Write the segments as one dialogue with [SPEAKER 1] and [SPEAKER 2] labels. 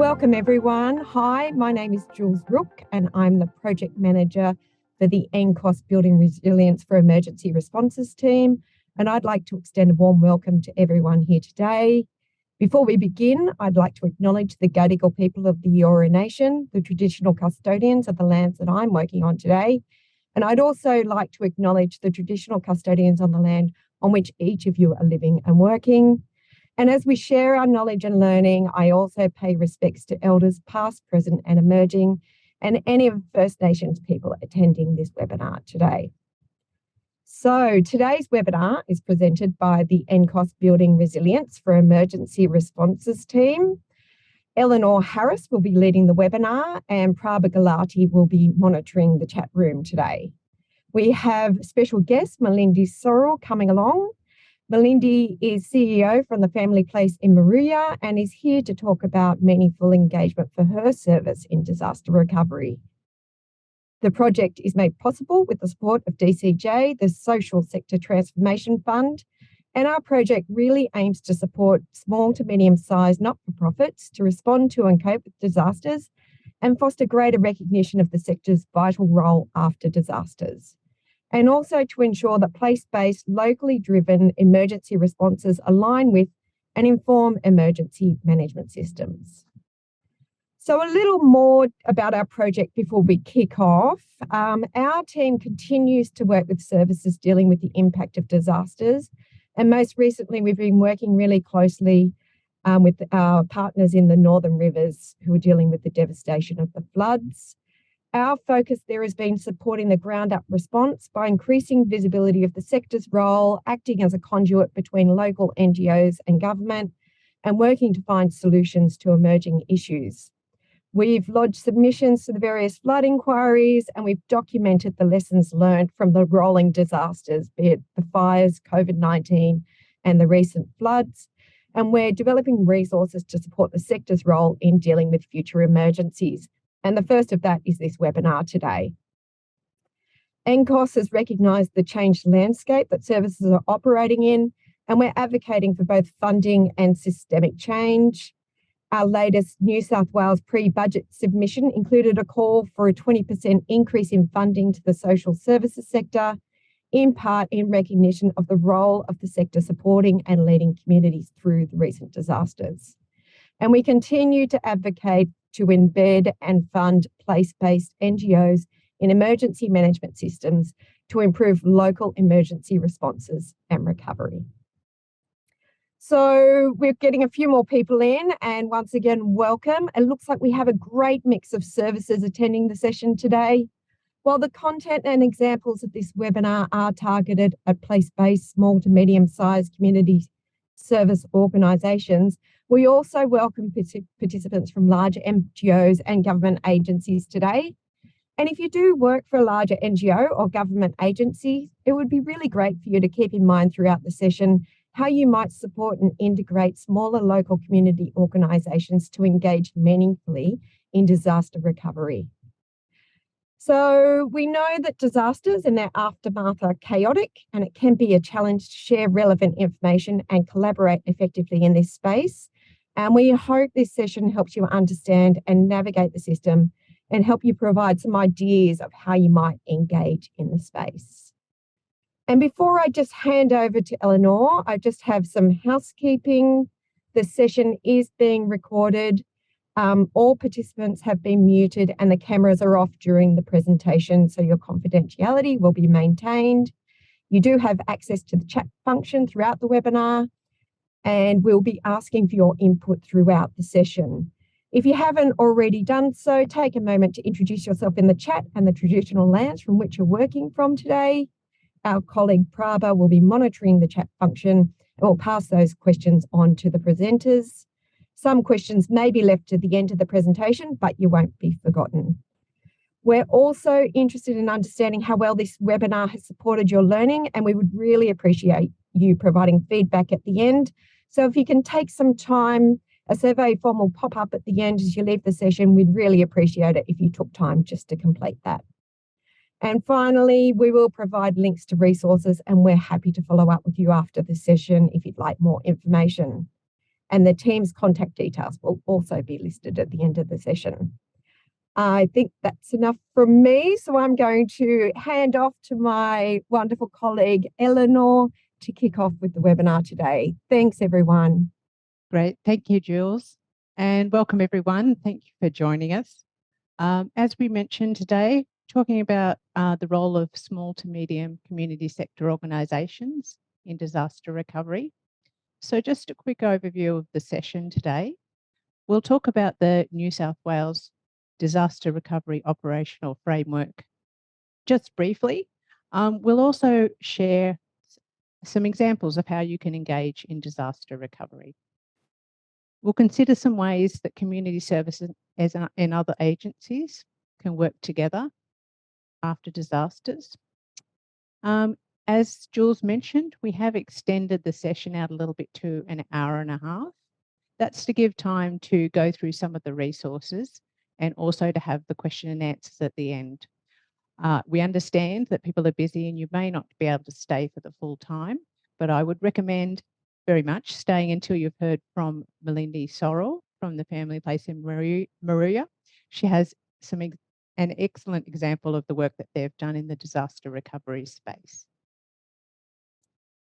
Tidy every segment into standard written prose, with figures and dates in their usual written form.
[SPEAKER 1] Welcome everyone. Hi, my name is Jules Rook and I'm the Project Manager for the NSW Building Resilience for Emergency Responses team, and I'd like to extend a warm welcome to everyone here today. Before we begin, I'd like to acknowledge the Gadigal people of the Eora Nation, the traditional custodians of the lands that I'm working on today, and I'd also like to acknowledge the traditional custodians on the land on which each of you are living and working. And as we share our knowledge and learning, I also pay respects to elders past, present and emerging, and any of First Nations people attending this webinar today. So today's webinar is presented by the NSW Building Resilience for Emergency Responses team. Eleanor Harris will be leading the webinar and Prabha Galati will be monitoring the chat room today. We have special guest Melindy Sorrell coming along. Melindy is CEO from the Family Place in Moruya and is here to talk about meaningful engagement for her service in disaster recovery. The project is made possible with the support of DCJ, the Social Sector Transformation Fund, and our project really aims to support small to medium-sized not-for-profits to respond to and cope with disasters and foster greater recognition of the sector's vital role after disasters, and also to ensure that place-based, locally driven emergency responses align with and inform emergency management systems. So a little more about our project before we kick off. Our team continues to work with services dealing with the impact of disasters. And most recently, we've been working really closely with our partners in the Northern Rivers who are dealing with the devastation of the floods. Our focus there has been supporting the ground-up response by increasing visibility of the sector's role, acting as a conduit between local NGOs and government, and working to find solutions to emerging issues. We've lodged submissions to the various flood inquiries, and we've documented the lessons learned from the rolling disasters, be it the fires, COVID-19, and the recent floods. And we're developing resources to support the sector's role in dealing with future emergencies. And the first of that is this webinar today. NSW has recognised the changed landscape that services are operating in, and we're advocating for both funding and systemic change. Our latest New South Wales pre-budget submission included a call for a 20% increase in funding to the social services sector, in part in recognition of the role of the sector supporting and leading communities through the recent disasters. And we continue to advocate to embed and fund place-based NGOs in emergency management systems to improve local emergency responses and recovery. So we're getting a few more people in, and once again, welcome. It looks like we have a great mix of services attending the session today. While the content and examples of this webinar are targeted at place-based small to medium-sized community service organisations, we also welcome participants from larger NGOs and government agencies today. And if you do work for a larger NGO or government agency, it would be really great for you to keep in mind throughout the session how you might support and integrate smaller local community organisations to engage meaningfully in disaster recovery. So we know that disasters and their aftermath are chaotic, and it can be a challenge to share relevant information and collaborate effectively in this space. And we hope this session helps you understand and navigate the system and help you provide some ideas of how you might engage in the space. And before I just hand over to Eleanor, I just have some housekeeping. The session is being recorded. All participants have been muted and the cameras are off during the presentation, so your confidentiality will be maintained. You do have access to the chat function throughout the webinar, and we'll be asking for your input throughout the session. If you haven't already done so, take a moment to introduce yourself in the chat and the traditional lands from which you're working from today. Our colleague Prabha will be monitoring the chat function and will pass those questions on to the presenters. Some questions may be left to the end of the presentation, but you won't be forgotten. We're also interested in understanding how well this webinar has supported your learning, and we would really appreciate you providing feedback at the end. So if you can take some time, a survey form will pop up at the end as you leave the session. We'd really appreciate it if you took time just to complete that. And finally, we will provide links to resources, and we're happy to follow up with you after the session if you'd like more information. and the team's contact details will also be listed at the end of the session. I think that's enough from me, so I'm going to hand off to my wonderful colleague Eleanor to kick off with the webinar today. Thanks, everyone.
[SPEAKER 2] Great, thank you, Jules, and welcome everyone. Thank you for joining us. As we mentioned today, talking about the role of small to medium community sector organisations in disaster recovery. So just a quick overview of the session today. We'll talk about the New South Wales Disaster Recovery Operational Framework just briefly. We'll also share some examples of how you can engage in disaster recovery. We'll consider some ways that community services and other agencies can work together after disasters. As Jules mentioned, we have extended the session out a little bit to an hour and a half. That's to give time to go through some of the resources and also to have the question and answers at the end. We understand that people are busy and you may not be able to stay for the full time, but I would recommend very much staying until you've heard from Melindy Sorrell from the Family Place in Moruya. She has an excellent example of the work that they've done in the disaster recovery space.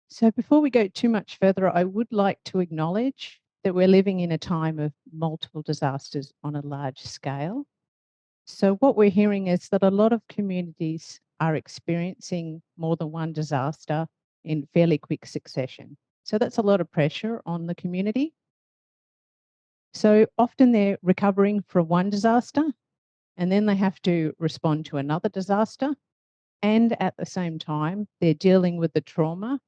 [SPEAKER 2] So before we go too much further, I would like to acknowledge that we're living in a time of multiple disasters on a large scale. So what we're hearing is that a lot of communities are experiencing more than one disaster in fairly quick succession. So that's a lot of pressure on the community. So often they're recovering from one disaster and then they have to respond to another disaster. And at the same time, they're dealing with the trauma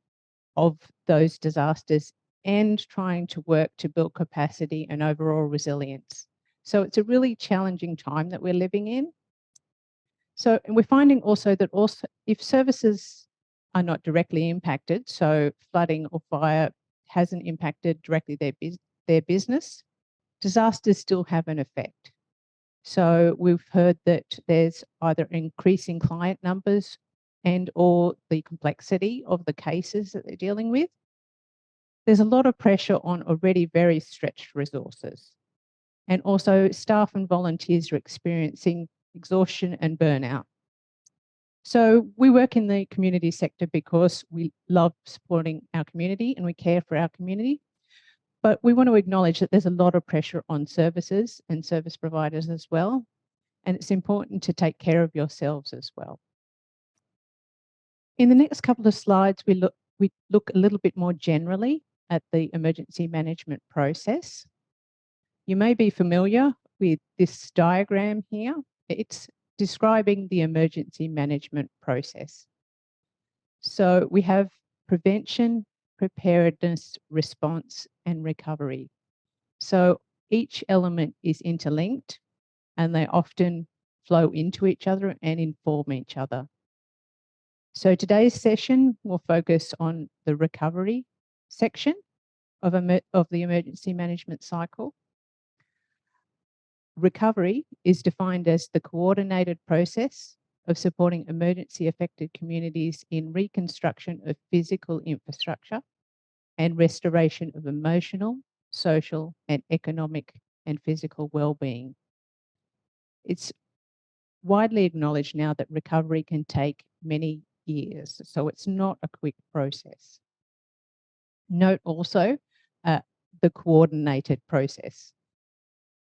[SPEAKER 2] of those disasters and trying to work to build capacity and overall resilience. So it's a really challenging time that we're living in. So, and we're finding also that if services are not directly impacted, so flooding or fire hasn't impacted directly their business, disasters still have an effect. So we've heard that there's either increasing client numbers and or the complexity of the cases that they're dealing with. There's a lot of pressure on already very stretched resources. And also staff and volunteers are experiencing exhaustion and burnout. So we work in the community sector because we love supporting our community and we care for our community. But we want to acknowledge that there's a lot of pressure on services and service providers as well. And it's important to take care of yourselves as well. In the next couple of slides, we look a little bit more generally at the emergency management process. You may be familiar with this diagram here. It's describing the emergency management process. So we have prevention, preparedness, response, and recovery. So each element is interlinked and they often flow into each other and inform each other. So today's session will focus on the recovery section of the emergency management cycle. Recovery is defined as the coordinated process of supporting emergency affected communities in reconstruction of physical infrastructure and restoration of emotional, social, and economic and physical well-being. It's widely acknowledged now that recovery can take many years, so it's not a quick process. Note also the coordinated process.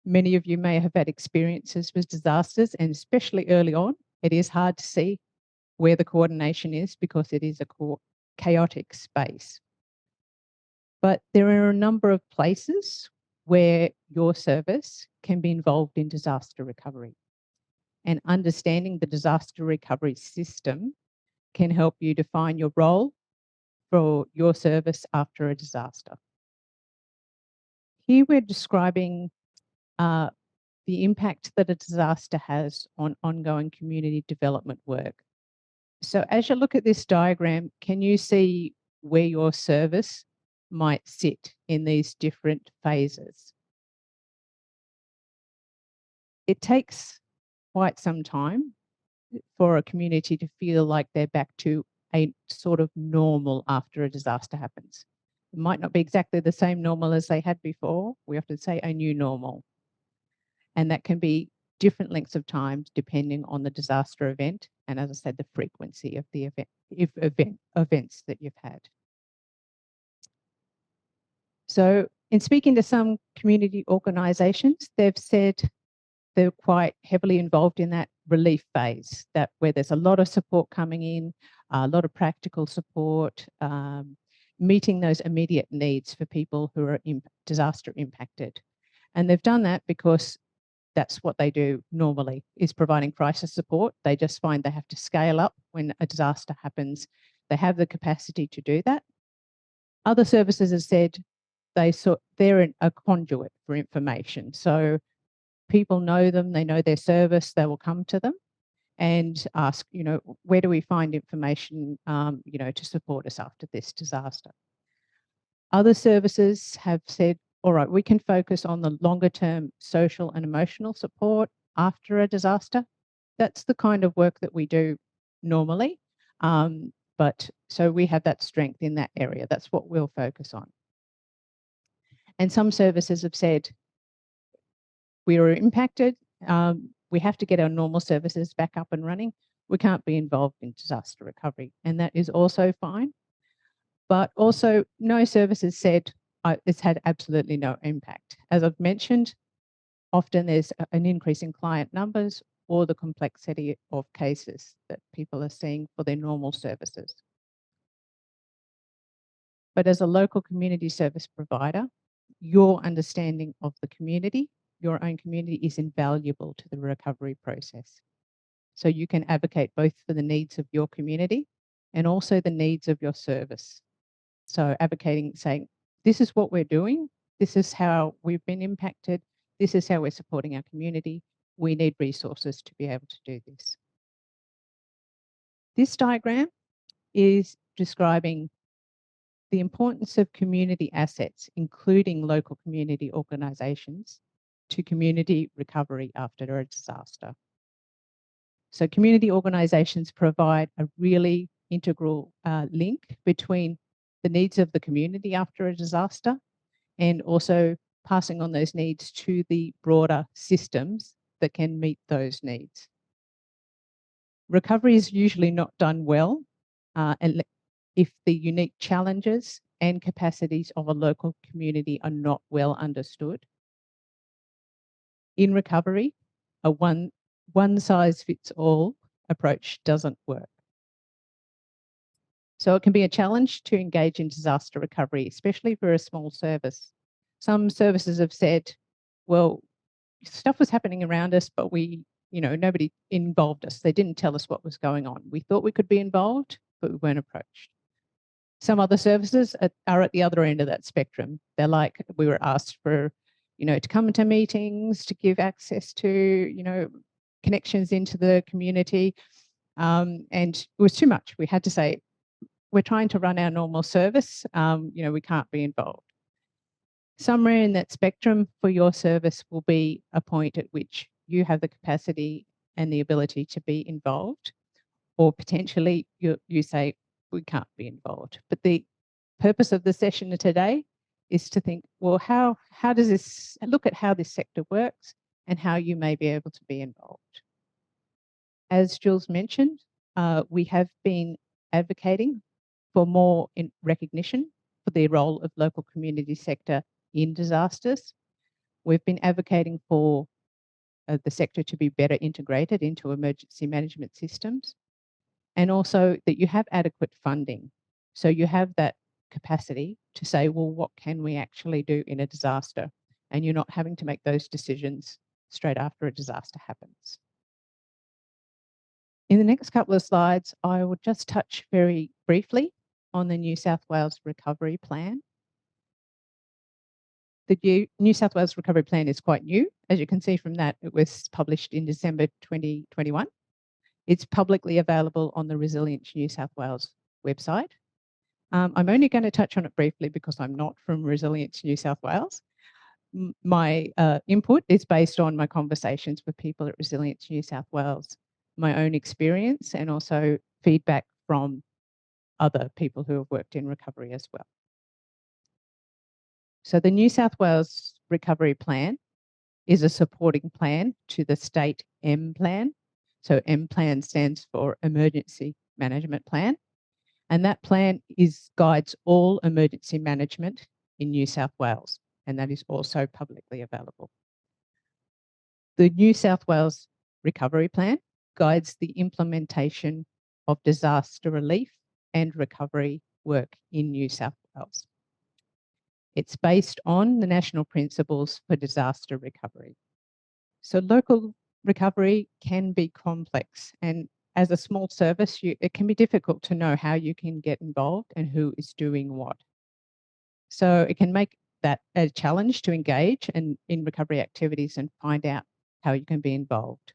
[SPEAKER 2] Many of you may have had experiences with disasters, and especially early on, it is hard to see where the coordination is because it is a chaotic space. But there are a number of places where your service can be involved in disaster recovery. And understanding the disaster recovery system can help you define your role for your service after a disaster. Here we're describing the impact that a disaster has on ongoing community development work. So as you look at this diagram, can you see where your service might sit in these different phases? It takes quite some time for a community to feel like they're back to a sort of normal after a disaster happens. It might not be exactly the same normal as they had before. We often say a new normal. And that can be different lengths of time depending on the disaster event. And as I said, the frequency of the events that you've had. So in speaking to some community organisations, they've said they're quite heavily involved in that relief phase, that where there's a lot of support coming in, a lot of practical support, meeting those immediate needs for people who are disaster impacted. And they've done that because that's what they do normally, is providing crisis support. They just find they have to scale up when a disaster happens. They have the capacity to do that. Other services have said they're a conduit for information. So people know them, they know their service, they will come to them and ask, where do we find information, to support us after this disaster? Other services have said, all right, we can focus on the longer term social and emotional support after a disaster. That's the kind of work that we do normally. But so we have that strength in that area. That's what we'll focus on. And some services have said, we are impacted. We have to get our normal services back up and running. We can't be involved in disaster recovery. And that is also fine. But also no services said it's had absolutely no impact. As I've mentioned, often there's an increase in client numbers or the complexity of cases that people are seeing for their normal services. But as a local community service provider, your understanding of the community, your own community, is invaluable to the recovery process. So you can advocate both for the needs of your community and also the needs of your service. So advocating, saying, this is what we're doing, this is how we've been impacted, this is how we're supporting our community, we need resources to be able to do this. This diagram is describing the importance of community assets, including local community organisations, to community recovery after a disaster. So community organisations provide a really integral link between the needs of the community after a disaster and also passing on those needs to the broader systems that can meet those needs. Recovery is usually not done well and if the unique challenges and capacities of a local community are not well understood. In recovery, a one-size-fits-all approach doesn't work. So it can be a challenge to engage in disaster recovery, especially for a small service. Some services have said, well, stuff was happening around us, but nobody involved us. They didn't tell us what was going on. We thought we could be involved, but we weren't approached. Some other services are at the other end of that spectrum. They're like, we were asked for, to come to meetings, to give access to, connections into the community. And it was too much. We had to say, we're trying to run our normal service. We can't be involved. Somewhere in that spectrum for your service will be a point at which you have the capacity and the ability to be involved, or potentially you say, we can't be involved. But the purpose of the session today is to think, well, how does this, look at how this sector works and how you may be able to be involved. As Jules mentioned, we have been advocating for more recognition for the role of local community sector in disasters. We've been advocating for the sector to be better integrated into emergency management systems, and also that you have adequate funding. So you have that capacity to say, well, what can we actually do in a disaster? And you're not having to make those decisions straight after a disaster happens. In the next couple of slides, I will just touch very briefly on the New South Wales Recovery Plan. The New South Wales Recovery Plan is quite new. As you can see from that, it was published in December 2021. It's publicly available on the Resilience New South Wales website. I'm only going to touch on it briefly because I'm not from Resilience New South Wales. My input is based on my conversations with people at Resilience New South Wales, my own experience, and also feedback from other people who have worked in recovery as well. So the New South Wales Recovery Plan is a supporting plan to the state M plan. So M plan stands for Emergency Management Plan. And that plan guides all emergency management in New South Wales. And that is also publicly available. The New South Wales Recovery Plan guides the implementation of disaster relief and recovery work in New South Wales. It's based on the national principles for disaster recovery. So local recovery can be complex, and as a small service, it can be difficult to know how you can get involved and who is doing what. So it can make that a challenge to engage in recovery activities and find out how you can be involved.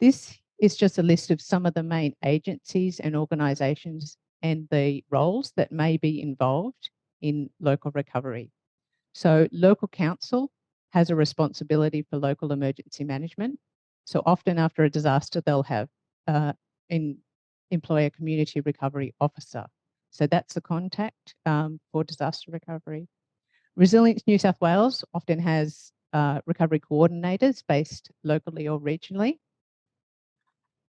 [SPEAKER 2] This is just a list of some of the main agencies and organisations and the roles that may be involved in local recovery. So local council has a responsibility for local emergency management. So often after a disaster, they'll have employ a community recovery officer. So that's the contact for disaster recovery. Resilience New South Wales often has recovery coordinators based locally or regionally.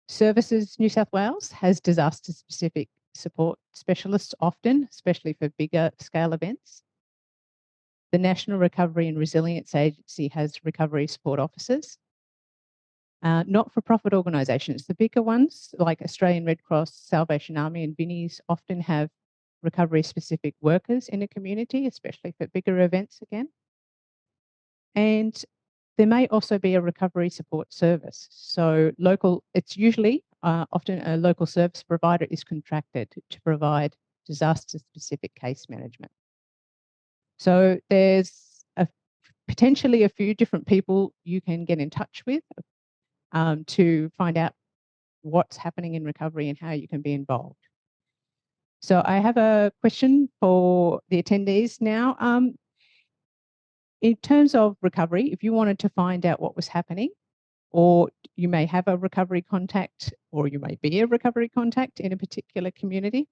[SPEAKER 2] Services New South Wales has disaster-specific support specialists often, especially for bigger scale events. The National Recovery and Resilience Agency has recovery support officers. Not-for-profit organisations, the bigger ones like Australian Red Cross, Salvation Army and Vinnies often have recovery-specific workers in a community, especially for bigger events again. And there may also be a recovery support service. So it's usually often a local service provider is contracted to provide disaster-specific case management. So there's potentially a few different people you can get in touch with to find out what's happening in recovery and how you can be involved. So I have a question for the attendees now. In terms of recovery, if you wanted to find out what was happening, or you may have a recovery contact, or you may be a recovery contact in a particular community,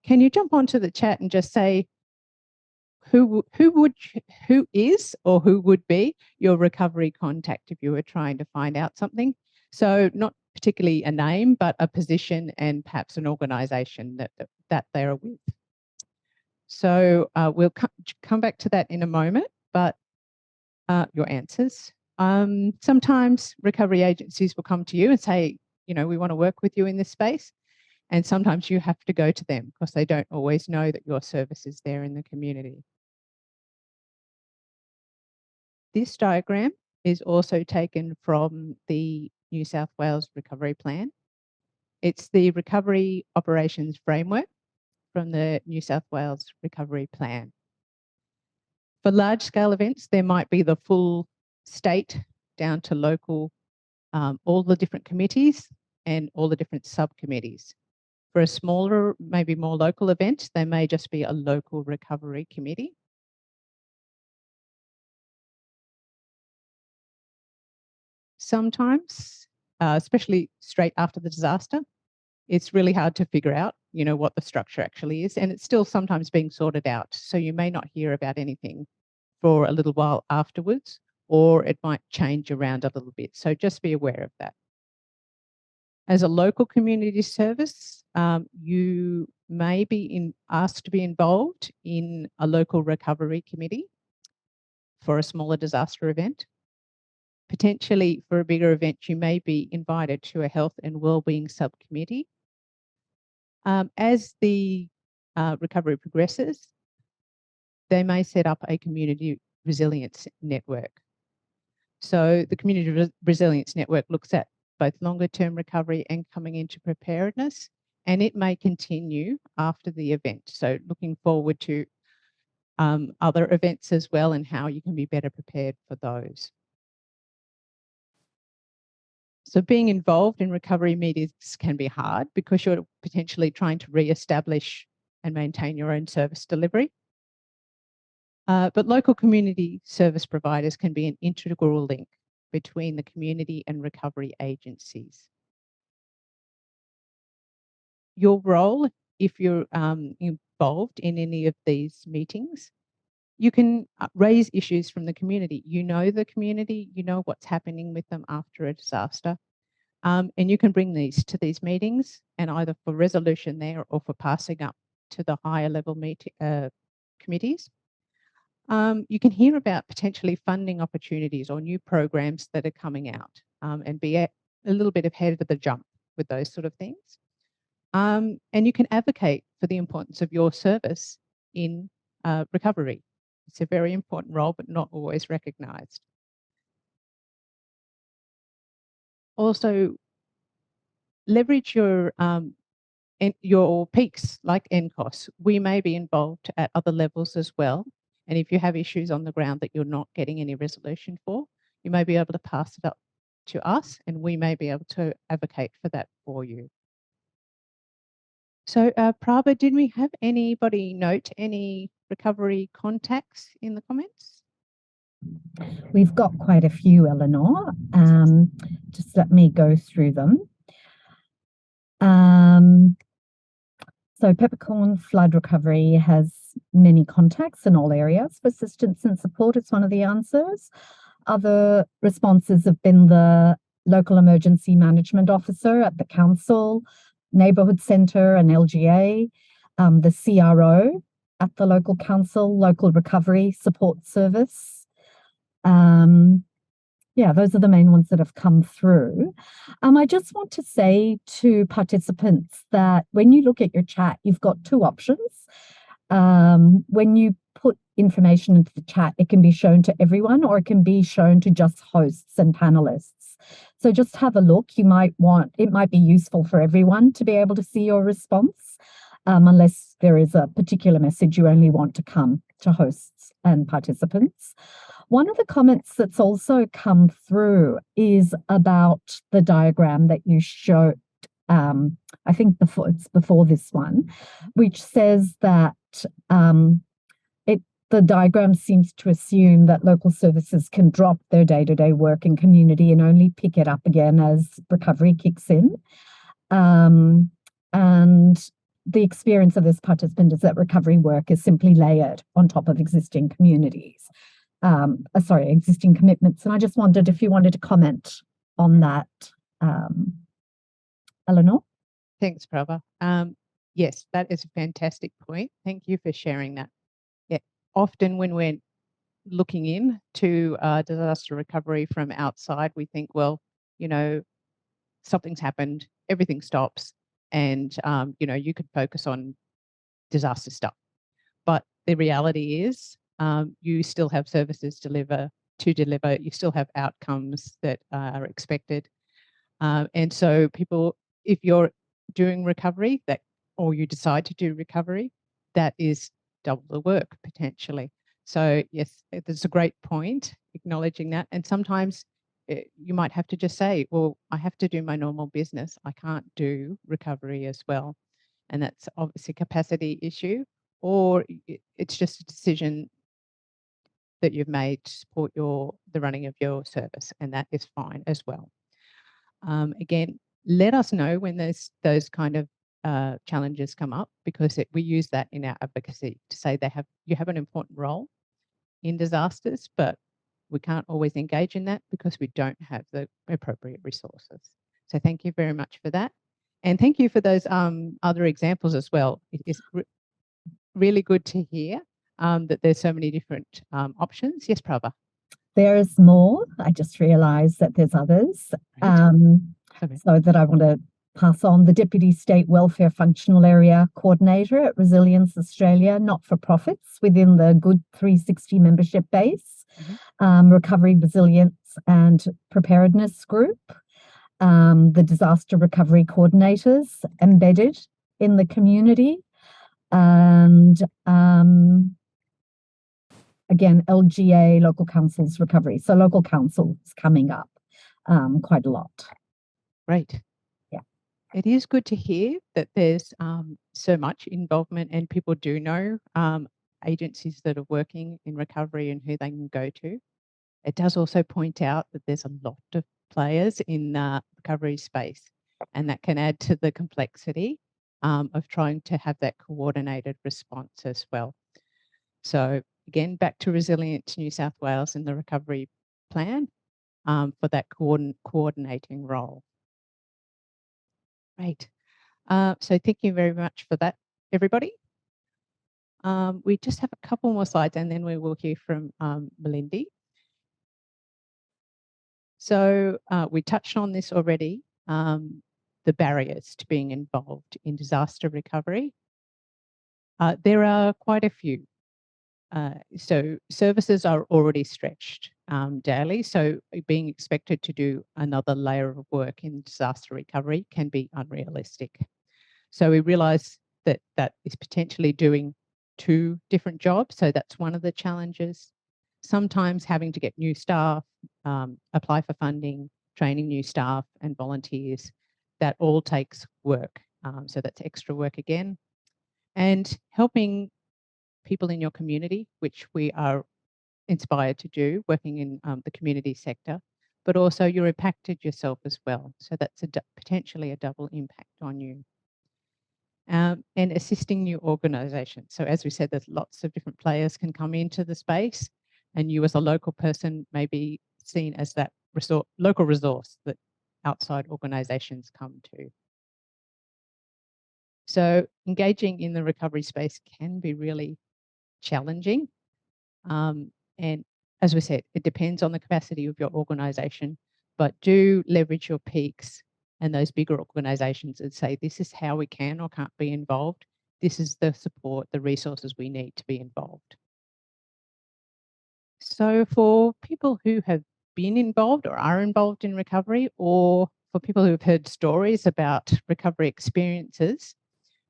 [SPEAKER 2] can you jump onto the chat and just say who is or who would be your recovery contact if you were trying to find out something? So not particularly a name, but a position and perhaps an organisation that they're with. So we'll come back to that in a moment, but your answers. Sometimes recovery agencies will come to you and say, we want to work with you in this space. And sometimes you have to go to them because they don't always know that your service is there in the community. This diagram is also taken from the New South Wales Recovery Plan. It's the Recovery Operations Framework from the New South Wales Recovery Plan. For large-scale events, there might be the full state down to local, all the different committees and all the different subcommittees. For a smaller, maybe more local event, there may just be a local recovery committee. Sometimes, especially straight after the disaster, it's really hard to figure out, what the structure actually is, and it's still sometimes being sorted out. So you may not hear about anything for a little while afterwards, or it might change around a little bit. So just be aware of that. As a local community service, you may be asked to be involved in a local recovery committee for a smaller disaster event. Potentially for a bigger event, you may be invited to a health and wellbeing subcommittee. As the recovery progresses, they may set up a community resilience network. So the community resilience network looks at both longer term recovery and coming into preparedness, and it may continue after the event. So looking forward to other events as well and how you can be better prepared for those. So being involved in recovery meetings can be hard because you're potentially trying to re-establish and maintain your own service delivery. But local community service providers can be an integral link between the community and recovery agencies. Your role, if you're involved in any of these meetings, You can raise issues from the community. You know the community, you know what's happening with them after a disaster. And you can bring these to these meetings, and either for resolution there or for passing up to the higher level committees. You can hear about potentially funding opportunities or new programs that are coming out, and be a little bit ahead of the jump with those sort of things. And you can advocate for the importance of your service in recovery. It's a very important role, but not always recognised. Also, leverage your peaks like NCOS. We may be involved at other levels as well. And if you have issues on the ground that you're not getting any resolution for, you may be able to pass it up to us, and we may be able to advocate for that for you. So, Prabha, did we have anybody note any recovery contacts in the comments?
[SPEAKER 3] We've got quite a few, Eleanor. Just let me go through them. So Peppercorn Flood Recovery has many contacts in all areas for assistance and support. It's one of the answers. Other responses have been the local emergency management officer at the council, neighbourhood centre and LGA, the CRO at the local council, local recovery support service. Yeah, those are the main ones that have come through. I just want to say to participants that when you look at your chat, you've got two options. When you put information into the chat, it can be shown to everyone or it can be shown to just hosts and panelists. So just have a look. It might be useful for everyone to be able to see your response, unless there is a particular message you only want to come to hosts and participants. One of the comments that's also come through is about the diagram that you showed, I think it's before this one, which says that the diagram seems to assume that local services can drop their day-to-day work in community and only pick it up again as recovery kicks in. And the experience of this participant is that recovery work is simply layered on top of existing communities. Existing commitments. And I just wondered if you wanted to comment on that, Eleanor.
[SPEAKER 2] Thanks, Prabha. Yes, that is a fantastic point. Thank you for sharing that. Yeah, often when we're looking into disaster recovery from outside, we think, well, something's happened, everything stops, and you could focus on disaster stuff. But the reality is, you still have services to deliver, you still have outcomes that are expected. And so people, if you're doing recovery or you decide to do recovery, that is double the work potentially. So yes, there's a great point acknowledging that. And sometimes you might have to just say, well, I have to do my normal business. I can't do recovery as well. And that's obviously a capacity issue, or it's just a decision that you've made to support the running of your service, and that is fine as well. Again, let us know when those kind of challenges come up, because we use that in our advocacy to say you have an important role in disasters, but we can't always engage in that because we don't have the appropriate resources. So thank you very much for that. And thank you for those other examples as well. It is really good to hear that there's so many different options. Yes, Prabha.
[SPEAKER 3] There's more. I just realised that there's others. So that I want to pass on. The Deputy State Welfare Functional Area Coordinator at Resilience Australia, not-for-profits within the Good 360 membership base, Recovery, Resilience and Preparedness Group, the Disaster Recovery Coordinators embedded in the community, and again, LGA, Local Councils Recovery. So local councils coming up quite a lot.
[SPEAKER 2] Great.
[SPEAKER 3] Yeah.
[SPEAKER 2] It is good to hear that there's so much involvement, and people do know agencies that are working in recovery and who they can go to. It does also point out that there's a lot of players in the recovery space, and that can add to the complexity of trying to have that coordinated response as well. So again, back to Resilience New South Wales and the recovery plan for that coordinating role. Great. So thank you very much for that, everybody. We just have a couple more slides and then we will hear from Melindy. So we touched on this already, the barriers to being involved in disaster recovery. There are quite a few. So services are already stretched daily, so being expected to do another layer of work in disaster recovery can be unrealistic. So we realise that that is potentially doing two different jobs, so that's one of the challenges. Sometimes having to get new staff, apply for funding, training new staff and volunteers, that all takes work. So that's extra work again. And helping people in your community, which we are inspired to do, working in the community sector, but also you're impacted yourself as well. So that's potentially a double impact on you. And assisting new organisations. So as we said, there's lots of different players can come into the space, and you as a local person may be seen as that local resource that outside organisations come to. So engaging in the recovery space can be really challenging. And as we said, it depends on the capacity of your organisation, but do leverage your peaks and those bigger organisations and say, this is how we can or can't be involved. This is the support, the resources we need to be involved. So for people who have been involved or are involved in recovery, or for people who have heard stories about recovery experiences,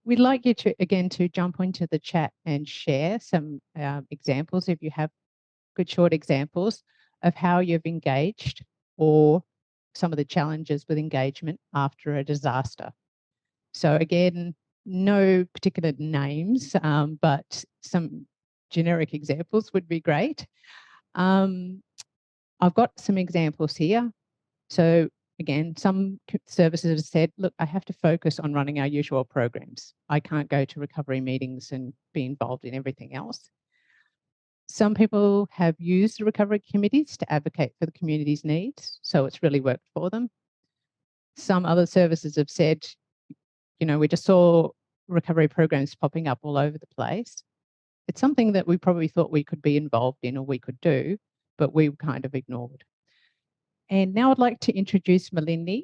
[SPEAKER 2] we'd like you to, again, to jump into the chat and share some examples, if you have good short examples of how you've engaged or some of the challenges with engagement after a disaster. So again, no particular names, but some generic examples would be great. I've got some examples here. So again, some services have said, look, I have to focus on running our usual programs. I can't go to recovery meetings and be involved in everything else. Some people have used the recovery committees to advocate for the community's needs, so it's really worked for them. Some other services have said, you know, we just saw recovery programs popping up all over the place. It's something that we probably thought we could be involved in or we could do, but we kind of ignored. And now I'd like to introduce Melindy.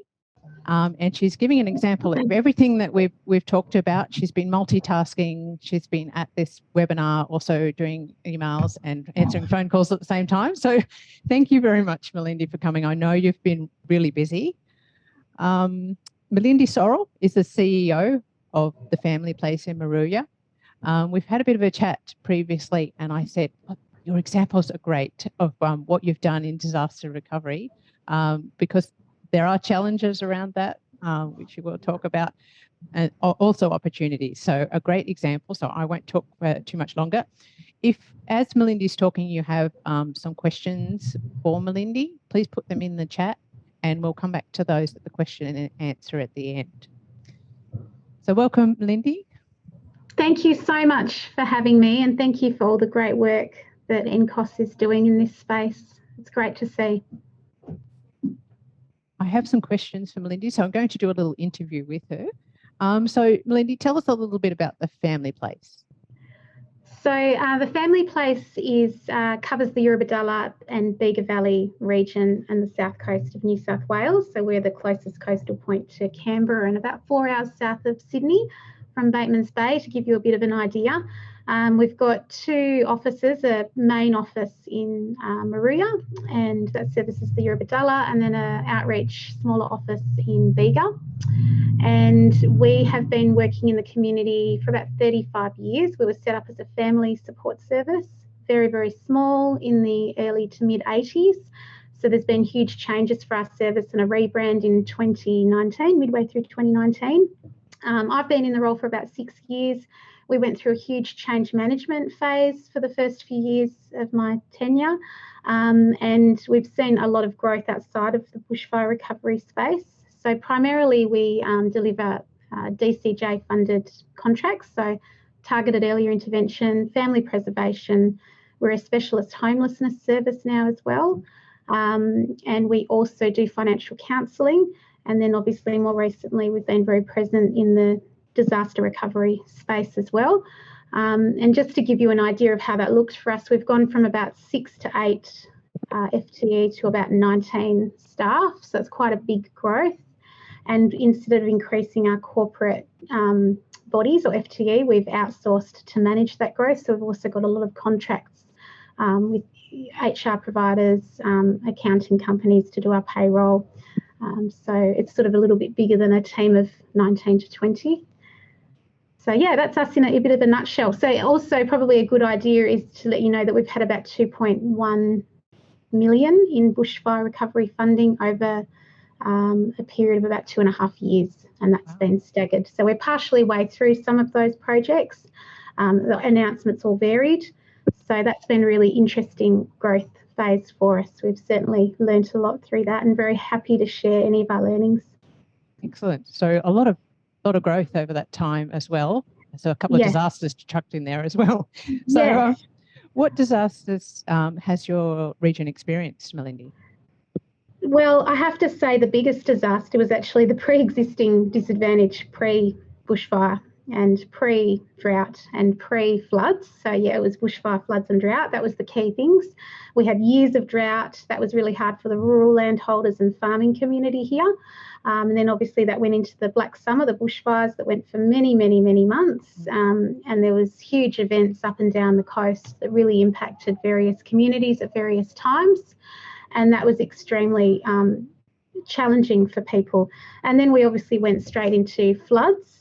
[SPEAKER 2] And she's giving an example of everything that we've talked about. She's been multitasking. She's been at this webinar, also doing emails and answering phone calls at the same time. So thank you very much, Melindy, for coming. I know you've been really busy. Melindy Sorrell is the CEO of the Family Place in Moruya. We've had a bit of a chat previously, and I said, your examples are great of what you've done in disaster recovery, because there are challenges around that, which you will talk about, and also opportunities. So a great example. So I won't talk too much longer. If, as Melindy's talking, you have some questions for Melindy, please put them in the chat and we'll come back to those at the question and answer at the end. So welcome, Melindy.
[SPEAKER 4] Thank you so much for having me, and thank you for all the great work that NCOS is doing in this space. It's great to see.
[SPEAKER 2] I have some questions for Melindy, so I'm going to do a little interview with her. So Melindy, tell us a little bit about the Family Place.
[SPEAKER 4] So the Family Place covers the Eurobodalla and Bega Valley region and the south coast of New South Wales. So we're the closest coastal point to Canberra and about 4 hours south of Sydney from Bateman's Bay, to give you a bit of an idea. We've got 2 offices, a main office in Moruya, and that services the Eurobodalla, and then an outreach smaller office in Bega. And we have been working in the community for about 35 years. We were set up as a family support service, very, very small in the early to mid 80s. So there's been huge changes for our service and a rebrand in 2019, midway through 2019. I've been in the role for about 6 years. We went through a huge change management phase for the first few years of my tenure, and we've seen a lot of growth outside of the bushfire recovery space. So primarily we deliver DCJ funded contracts, so targeted earlier intervention, family preservation, We're a specialist homelessness service now as well. And we also do financial counselling. And then obviously more recently, we've been very present in the disaster recovery space as well. And just to give you an idea of how that looks for us, we've gone from about 6 to 8 FTE to about 19 staff. So it's quite a big growth. And instead of increasing our corporate bodies or FTE, we've outsourced to manage that growth. So we've also got a lot of contracts with HR providers, accounting companies to do our payroll. So it's sort of a little bit bigger than a team of 19 to 20. So yeah, that's us in a bit of a nutshell. So also probably a good idea is to let you know that we've had about 2.1 million in bushfire recovery funding over a period of about 2.5 years, and that's been staggered. So we're partially way through some of those projects. The announcements all varied. So that's been really interesting growth phase for us. We've certainly learnt a lot through that and very happy to share any of our learnings.
[SPEAKER 2] Excellent. So a lot of growth over that time as well. So a couple of disasters chucked in there as well. So what disasters has your region experienced, Melindy?
[SPEAKER 4] Well, I have to say the biggest disaster was actually the pre-existing disadvantage pre-bushfire and pre-drought and pre-floods. So yeah, it was bushfire, floods and drought. That was the key things. We had years of drought. That was really hard for the rural landholders and farming community here. And then obviously that went into the black summer, the bushfires that went for many, many, many months. And there was huge events up and down the coast that really impacted various communities at various times. And that was extremely challenging for people. And then we obviously went straight into floods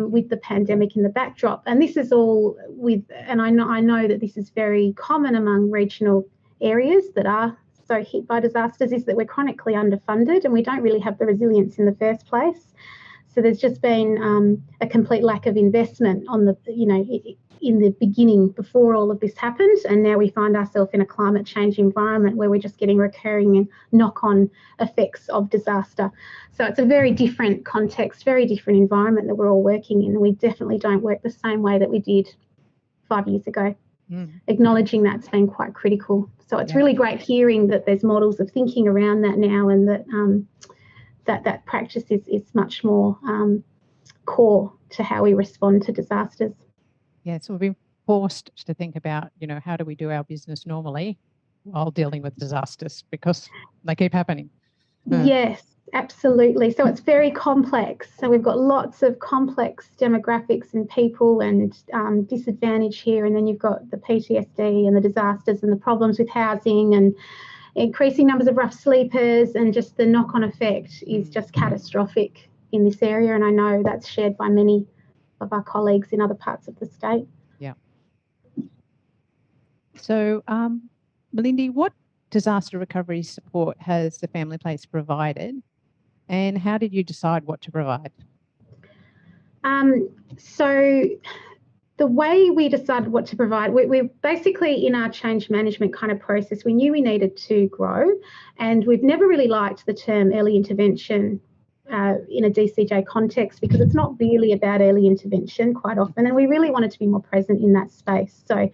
[SPEAKER 4] with the pandemic in the backdrop. And this is all with, and I know that this is very common among regional areas that are so hit by disasters, is that we're chronically underfunded and we don't really have the resilience in the first place. So there's just been a complete lack of investment on the, in the beginning before all of this happened, and now we find ourselves in a climate change environment where we're just getting recurring and knock-on effects of disaster. So it's a very different context, very different environment that we're all working in. We definitely don't work the same way that we did 5 years ago. Acknowledging that's been quite critical. So it's really great hearing that there's models of thinking around that now, and that that practice is much more core to how we respond to disasters.
[SPEAKER 2] Yeah, so we've been forced to think about, how do we do our business normally while dealing with disasters, because they keep happening.
[SPEAKER 4] Yes, absolutely. So it's very complex. So we've got lots of complex demographics and people and disadvantage here. And then you've got the PTSD and the disasters and the problems with housing and increasing numbers of rough sleepers, and just the knock-on effect is just catastrophic in this area. And I know that's shared by many of our colleagues in other parts of the state.
[SPEAKER 2] Yeah. So, Melindy, what disaster recovery support has the Family Place provided, and how did you decide what to provide?
[SPEAKER 4] So the way we decided what to provide, we're basically in our change management kind of process, we knew we needed to grow, and we've never really liked the term early intervention in a DCJ context, because it's not really about early intervention quite often, and we really wanted to be more present in that space. So,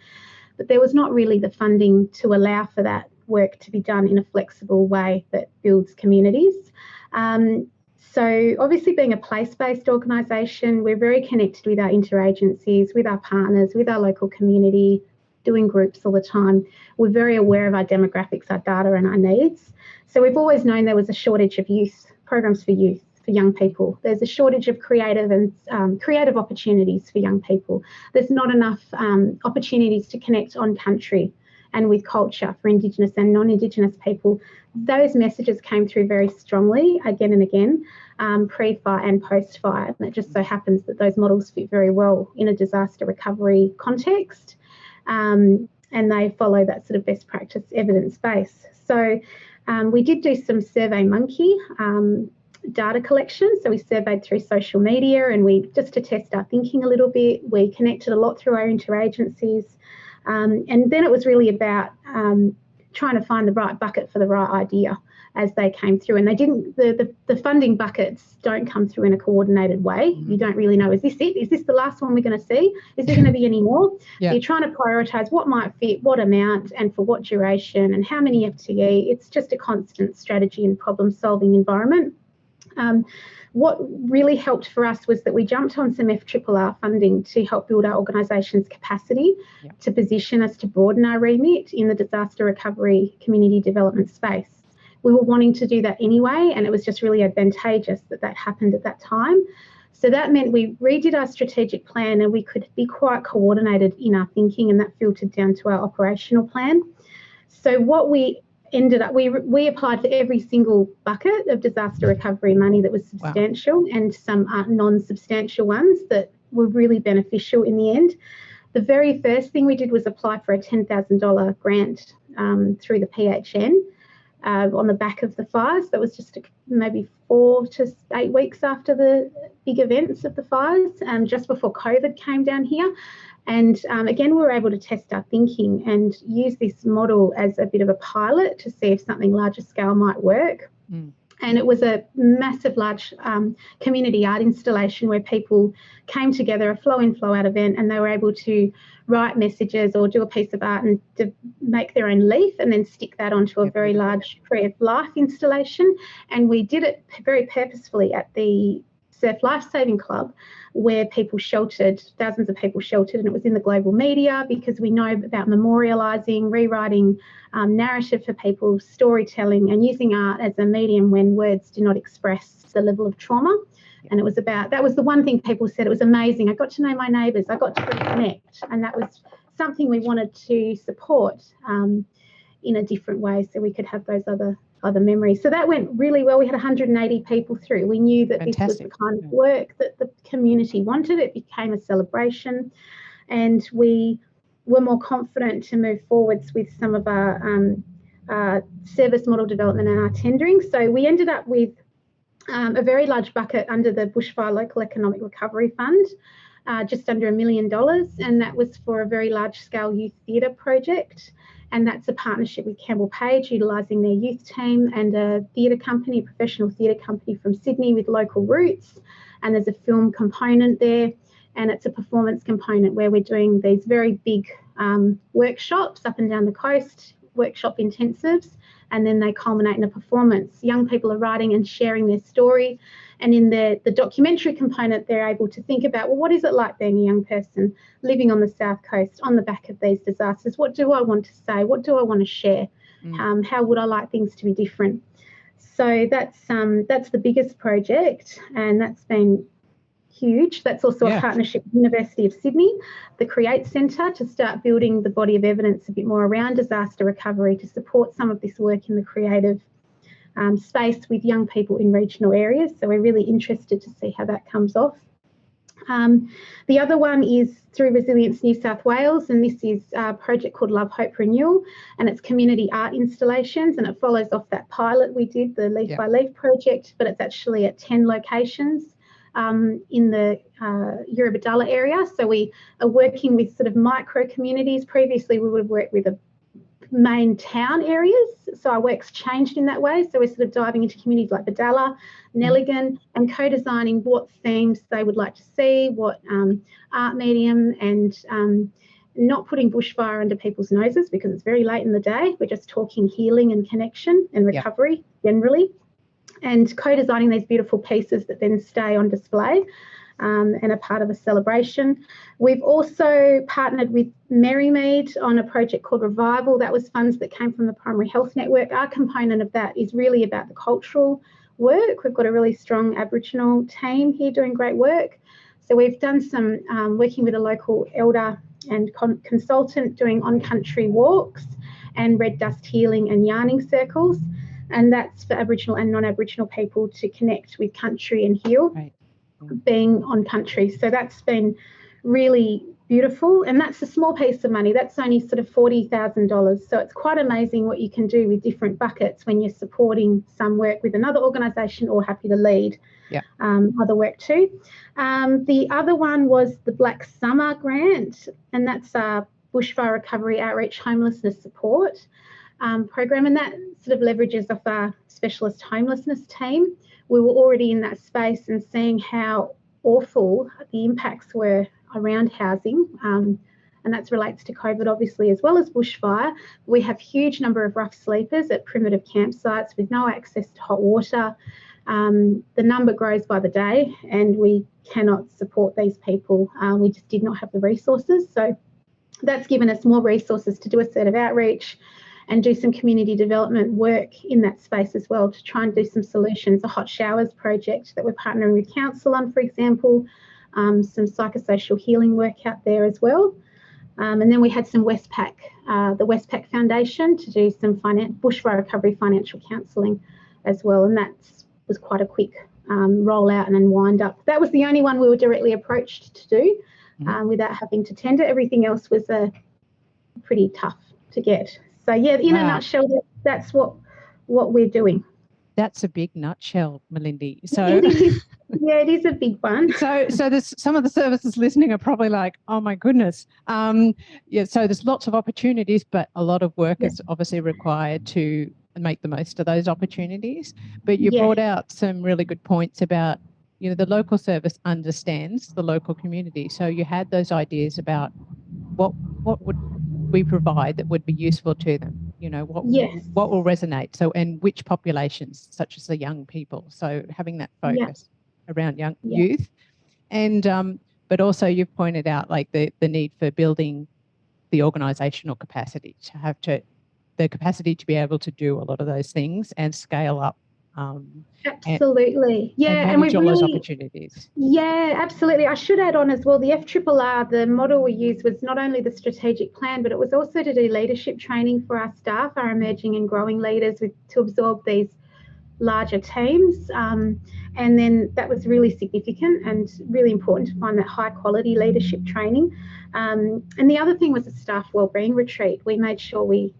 [SPEAKER 4] but there was not really the funding to allow for that work to be done in a flexible way that builds communities. So obviously, being a place-based organisation, we're very connected with our interagencies, with our partners, with our local community, doing groups all the time. We're very aware of our demographics, our data and our needs. So we've always known there was a shortage of youth programs for youth, for young people. There's a shortage of creative opportunities for young people. There's not enough opportunities to connect on country and with culture for Indigenous and non-Indigenous people. Those messages came through very strongly again and again, pre-fire and post-fire. And it just so happens that those models fit very well in a disaster recovery context, and they follow that sort of best practice evidence base. So we did do some SurveyMonkey data collection. So we surveyed through social media, and we, just to test our thinking a little bit, we connected a lot through our interagencies. And then it was really about trying to find the right bucket for the right idea as they came through. And they didn't, the funding buckets don't come through in a coordinated way. You don't really know, is this it? Is this the last one we're going to see? Is there going to be any more?
[SPEAKER 2] Yeah.
[SPEAKER 4] So you're trying to prioritise what might fit, what amount, and for what duration, and how many FTE. It's just a constant strategy and problem-solving environment. What really helped for us was that we jumped on some FRRR funding to help build our organisation's capacity to position us to broaden our remit in the disaster recovery community development space. We were wanting to do that anyway, and it was just really advantageous that that happened at that time. So that meant we redid our strategic plan and we could be quite coordinated in our thinking, and that filtered down to our operational plan. So what we ended up, we applied for every single bucket of disaster recovery money that was substantial and some non-substantial ones that were really beneficial in the end. The very first thing we did was apply for a $10,000 grant through the PHN on the back of the fires. That was just maybe 4 to 8 weeks after the big events of the fires, just before COVID came down here. And again, we were able to test our thinking and use this model as a bit of a pilot to see if something larger scale might work. And it was a massive, large community art installation where people came together, a flow-in, flow-out event, and they were able to write messages or do a piece of art and to make their own leaf and then stick that onto a very large Tree of Life installation. And we did it very purposefully at the Surf Lifesaving Club, where people sheltered, thousands of people sheltered, and it was in the global media because we know about memorialising, rewriting narrative for people, storytelling, and using art as a medium when words do not express the level of trauma. And it was about, that was the one thing people said, it was amazing. I got to know my neighbours, I got to reconnect, and that was something we wanted to support in a different way so we could have those other memories. So that went really well. We had 180 people through. We knew that this was the kind of work that the community wanted. It became a celebration, and we were more confident to move forwards with some of our service model development and our tendering. So we ended up with a very large bucket under the Bushfire Local Economic Recovery Fund, just under $1 million, and that was for a very large-scale youth theatre project. And that's a partnership with Campbell Page, utilising their youth team, and a theatre company, a professional theatre company from Sydney with local roots. And there's a film component there, and it's a performance component where we're doing these very big workshops up and down the coast, workshop intensives, and then they culminate in a performance. Young people are writing and sharing their story. And in the documentary component, they're able to think about, well, what is it like being a young person living on the South Coast on the back of these disasters? What do I want to say? What do I want to share? How would I like things to be different? So that's the biggest project, and that's been huge. That's also a partnership with the University of Sydney, the Create Centre, to start building the body of evidence a bit more around disaster recovery to support some of this work in the creative space with young people in regional areas. So we're really interested to see how that comes off. The other one is through Resilience New South Wales, and this is a project called Love, Hope, Renewal, and it's community art installations, and it follows off that pilot we did, the Leaf by Leaf project, but it's actually at 10 locations in the Eurobodalla area. So we are working with sort of micro communities. Previously we would have worked with a main town areas, so our work's changed in that way. So we're sort of diving into communities like Badalla, Nelligan, and co-designing what themes they would like to see, what art medium, and not putting bushfire under people's noses because it's very late in the day. We're just talking healing and connection and recovery generally, and co-designing these beautiful pieces that then stay on display and a part of a celebration. We've also partnered with Merrymead on a project called Revival. That was funds that came from the Primary Health Network. Our component of that is really about the cultural work. We've got a really strong Aboriginal team here doing great work. So we've done some working with a local elder and consultant doing on-country walks and red dust healing and yarning circles. And that's for Aboriginal and non-Aboriginal people to connect with country and heal. Right. Being on country. So that's been really beautiful, and that's a small piece of money. That's only sort of $40,000. So it's quite amazing what you can do with different buckets when you're supporting some work with another organisation or happy to lead other work too. The other one was the Black Summer grant, and that's bushfire recovery outreach homelessness support. program, and that sort of leverages off our specialist homelessness team. We were already in that space and seeing how awful the impacts were around housing, and that relates to COVID obviously as well as bushfire. We have huge number of rough sleepers at primitive campsites with no access to hot water. The number grows by the day and we cannot support these people. We just did not have the resources. So that's given us more resources to do a set of outreach and do some community development work in that space as well to try and do some solutions. A hot showers project that we're partnering with council on, for example, some psychosocial healing work out there as well. And then we had some Westpac, the Westpac Foundation, to do some bushfire recovery financial counselling as well. And that was quite a quick rollout and then wind up. That was the only one we were directly approached to do without having to tender. Everything else was pretty tough to get. So yeah, in a nutshell, that's what we're doing.
[SPEAKER 2] That's a big nutshell, Melindy. So
[SPEAKER 4] yeah, it is a big one.
[SPEAKER 2] So there's some of the services listening are probably like, oh my goodness. Yeah. So there's lots of opportunities, but a lot of work is obviously required to make the most of those opportunities. But you brought out some really good points about, the local service understands the local community. So you had those ideas about what would we provide that would be useful to them, what will resonate, so, and which populations, such as the young people, so having that focus around young youth. And but also you've pointed out like the need for building the organisational capacity to the capacity to be able to do a lot of those things and scale up.
[SPEAKER 4] Absolutely.
[SPEAKER 2] And we've all those opportunities.
[SPEAKER 4] Yeah, absolutely. I should add on as well, the FRRR, the model we used was not only the strategic plan, but it was also to do leadership training for our staff, our emerging and growing leaders, to absorb these larger teams. And then that was really significant and really important to find that high quality leadership training. And the other thing was a staff wellbeing retreat. We made sure we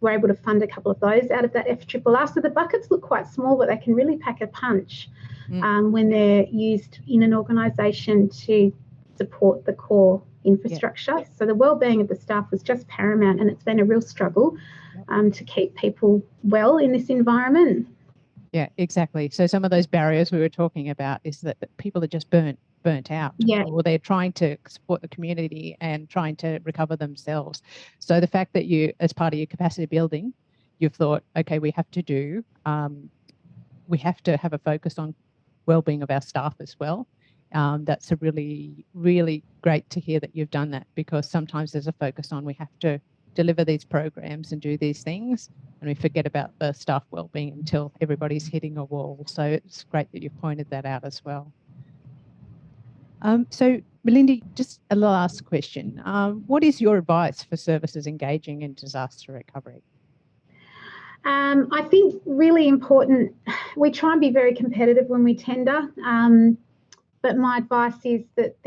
[SPEAKER 4] were able to fund a couple of those out of that FRRR. So the buckets look quite small, but they can really pack a punch when they're used in an organisation to support the core infrastructure. So the wellbeing of the staff was just paramount, and it's been a real struggle to keep people well in this environment.
[SPEAKER 2] Yeah, exactly. So some of those barriers we were talking about is that people are just burnt out, or they're trying to support the community and trying to recover themselves. So the fact that you, as part of your capacity building, you've thought, okay, we have to have a focus on well-being of our staff as well. That's a really, really great to hear that you've done that, because sometimes there's a focus on we have to deliver these programs and do these things, and we forget about the staff wellbeing until everybody's hitting a wall. So it's great that you've pointed that out as well. So Melindy, just a last question. What is your advice for services engaging in disaster recovery?
[SPEAKER 4] I think really important, we try and be very competitive when we tender. But my advice is that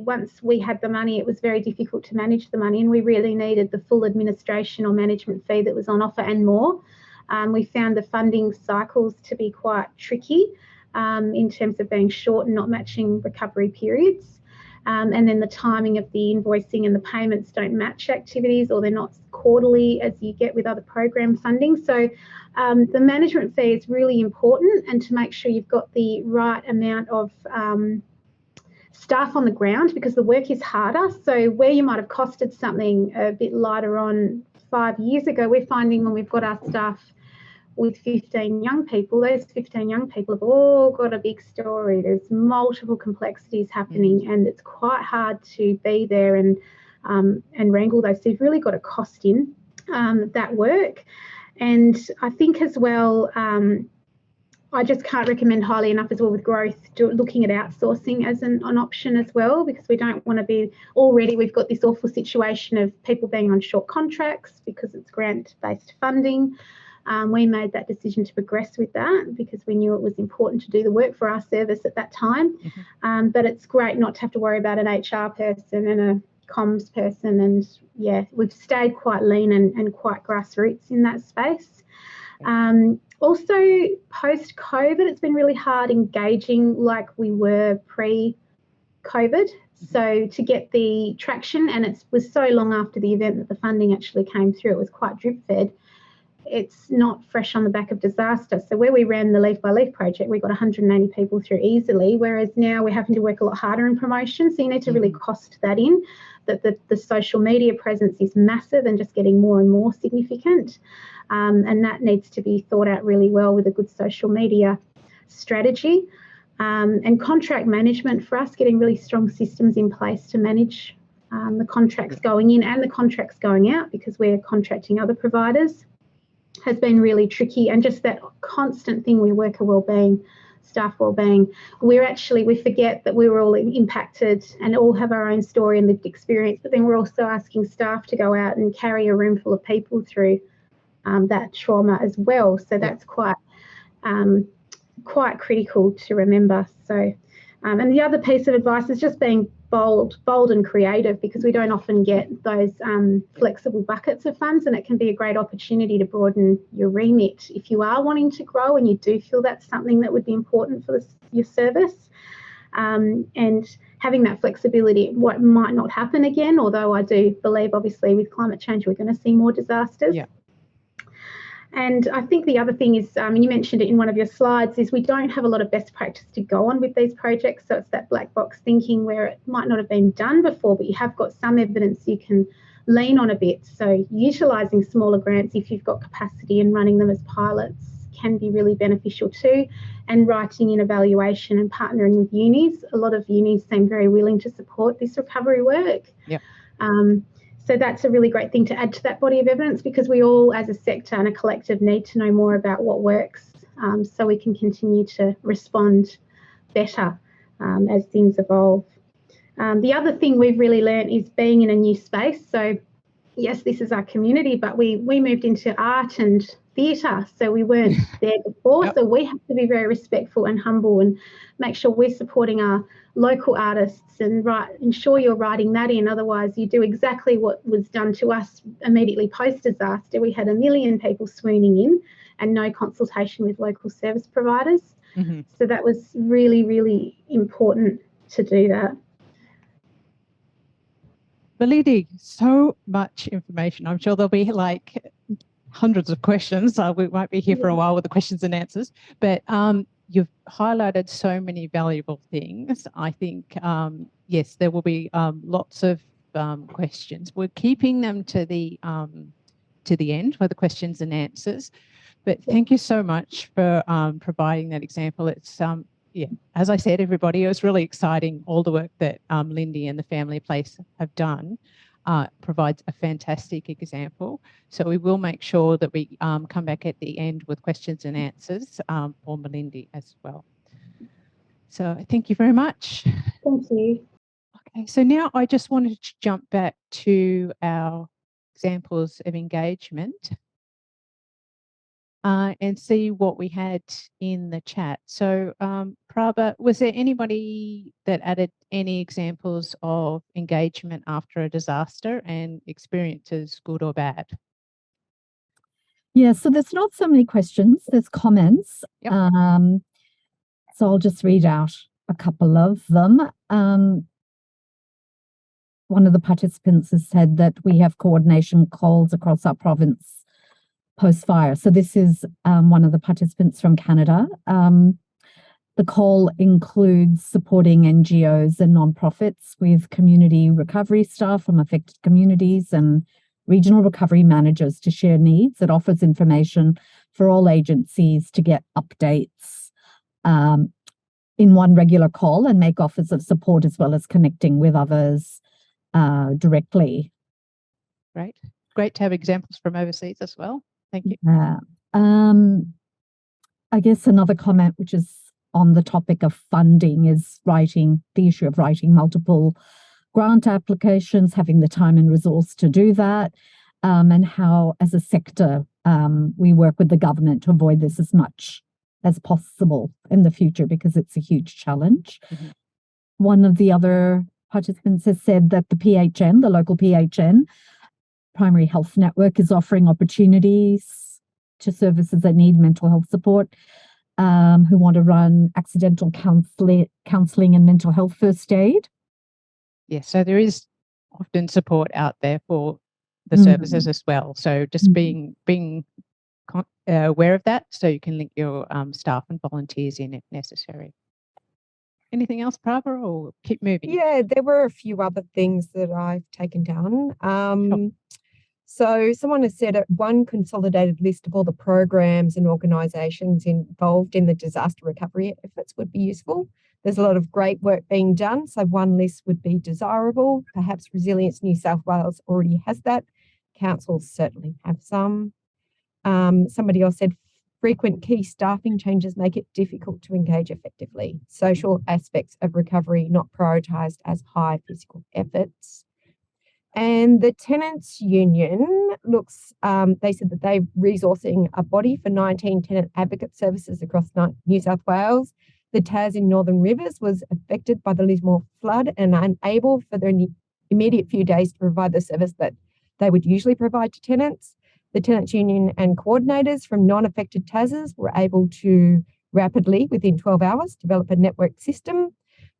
[SPEAKER 4] once we had the money, it was very difficult to manage the money, and we really needed the full administration or management fee that was on offer and more. We found the funding cycles to be quite tricky in terms of being short and not matching recovery periods. And then the timing of the invoicing and the payments don't match activities, or they're not quarterly as you get with other program funding. So the management fee is really important, and to make sure you've got the right amount of staff on the ground, because the work is harder. So where you might have costed something a bit lighter on 5 years ago, we're finding when we've got our staff with 15 young people, those 15 young people have all got a big story. There's multiple complexities happening, and it's quite hard to be there and wrangle those. So you've really got to cost in that work. And I think as well, I just can't recommend highly enough as well with growth, looking at outsourcing as an option as well, because we don't want to be, already we've got this awful situation of people being on short contracts because it's grant-based funding. We made that decision to progress with that because we knew it was important to do the work for our service at that time. But it's great not to have to worry about an HR person and a comms person. And yeah, we've stayed quite lean and quite grassroots in that space. Also, post-COVID, it's been really hard engaging like we were pre-COVID, So to get the traction, and it was so long after the event that the funding actually came through, it was quite drip fed. It's not fresh on the back of disaster. So where we ran the Leaf by Leaf project, we got 180 people through easily, whereas now we're having to work a lot harder in promotion. So you need to really cost that in, that the social media presence is massive and just getting more and more significant. And that needs to be thought out really well with a good social media strategy. And contract management for us, getting really strong systems in place to manage the contracts going in and the contracts going out, because we're contracting other providers, has been really tricky. And just that constant thing with worker wellbeing, staff wellbeing, we forget that we were all impacted and all have our own story and lived experience, but then we're also asking staff to go out and carry a room full of people through that trauma as well. So that's quite critical to remember. So, and the other piece of advice is just being bold and creative, because we don't often get those flexible buckets of funds, and it can be a great opportunity to broaden your remit if you are wanting to grow and you do feel that's something that would be important for your service. And having that flexibility, what might not happen again, although I do believe obviously with climate change we're going to see more disasters.
[SPEAKER 2] Yeah.
[SPEAKER 4] And I think the other thing is, and you mentioned it in one of your slides, is we don't have a lot of best practice to go on with these projects. So it's that black box thinking where it might not have been done before, but you have got some evidence you can lean on a bit. So utilising smaller grants if you've got capacity and running them as pilots can be really beneficial too. And writing in evaluation and partnering with unis. A lot of unis seem very willing to support this recovery work.
[SPEAKER 2] Yeah.
[SPEAKER 4] So that's a really great thing to add to that body of evidence, because we all as a sector and a collective need to know more about what works, so we can continue to respond better as things evolve. The other thing we've really learned is being in a new space. So yes, this is our community, but we moved into art and theatre, so we weren't there before. So we have to be very respectful and humble and make sure we're supporting our local artists and ensure you're writing that in. Otherwise, you do exactly what was done to us immediately post-disaster. We had 1 million people swooning in and no consultation with local service providers. So that was really, really important to do that.
[SPEAKER 2] Belinda, so much information. I'm sure there'll be like hundreds of questions. We might be here for a while with the questions and answers, but you've highlighted so many valuable things. I think, yes, there will be lots of questions. We're keeping them to the end for the questions and answers, but thank you so much for providing that example. It's yeah, as I said, everybody, it was really exciting. All the work that Lindy and the Family Place have done provides a fantastic example. So we will make sure that we come back at the end with questions and answers for Melindy as well. So thank you very much.
[SPEAKER 4] Thank you.
[SPEAKER 2] Okay, so now I just wanted to jump back to our examples of engagement and see what we had in the chat. So Prabha, was there anybody that added any examples of engagement after a disaster and experiences, good or bad?
[SPEAKER 3] Yeah, so there's not so many questions, there's comments.
[SPEAKER 2] Yep.
[SPEAKER 3] So I'll just read out a couple of them. One of the participants has said that we have coordination calls across our province post-fire. So this is one of the participants from Canada. The call includes supporting NGOs and nonprofits with community recovery staff from affected communities and regional recovery managers to share needs. It offers information for all agencies to get updates in one regular call and make offers of support, as well as connecting with others directly.
[SPEAKER 2] Great. Great to have examples from overseas as well. Thank you.
[SPEAKER 3] I guess another comment, which is on the topic of funding, is the issue of writing multiple grant applications, having the time and resource to do that, and how, as a sector, we work with the government to avoid this as much as possible in the future, because it's a huge challenge. One of the other participants has said that the local PHN, Primary Health Network, is offering opportunities to services that need mental health support, who want to run accidental counselling and mental health first aid.
[SPEAKER 2] Yes, so there is often support out there for the services as well. So just being aware of that, so you can link your staff and volunteers in if necessary. Anything else, Barbara, or keep moving?
[SPEAKER 1] Yeah, there were a few other things that I've taken down.
[SPEAKER 2] Sure.
[SPEAKER 1] So someone has said one consolidated list of all the programs and organisations involved in the disaster recovery efforts would be useful. There's a lot of great work being done, so one list would be desirable. Perhaps Resilience New South Wales already has that. Councils certainly have some. Somebody else said frequent key staffing changes make it difficult to engage effectively. Social aspects of recovery not prioritised as high physical efforts. And the tenants union looks, they said that they're resourcing a body for 19 tenant advocate services across New South Wales. The Tas in Northern Rivers was affected by the Lismore flood and unable for the immediate few days to provide the service that they would usually provide to tenants. The tenants union and coordinators from non-affected TASs were able to rapidly, within 12 hours, develop a network system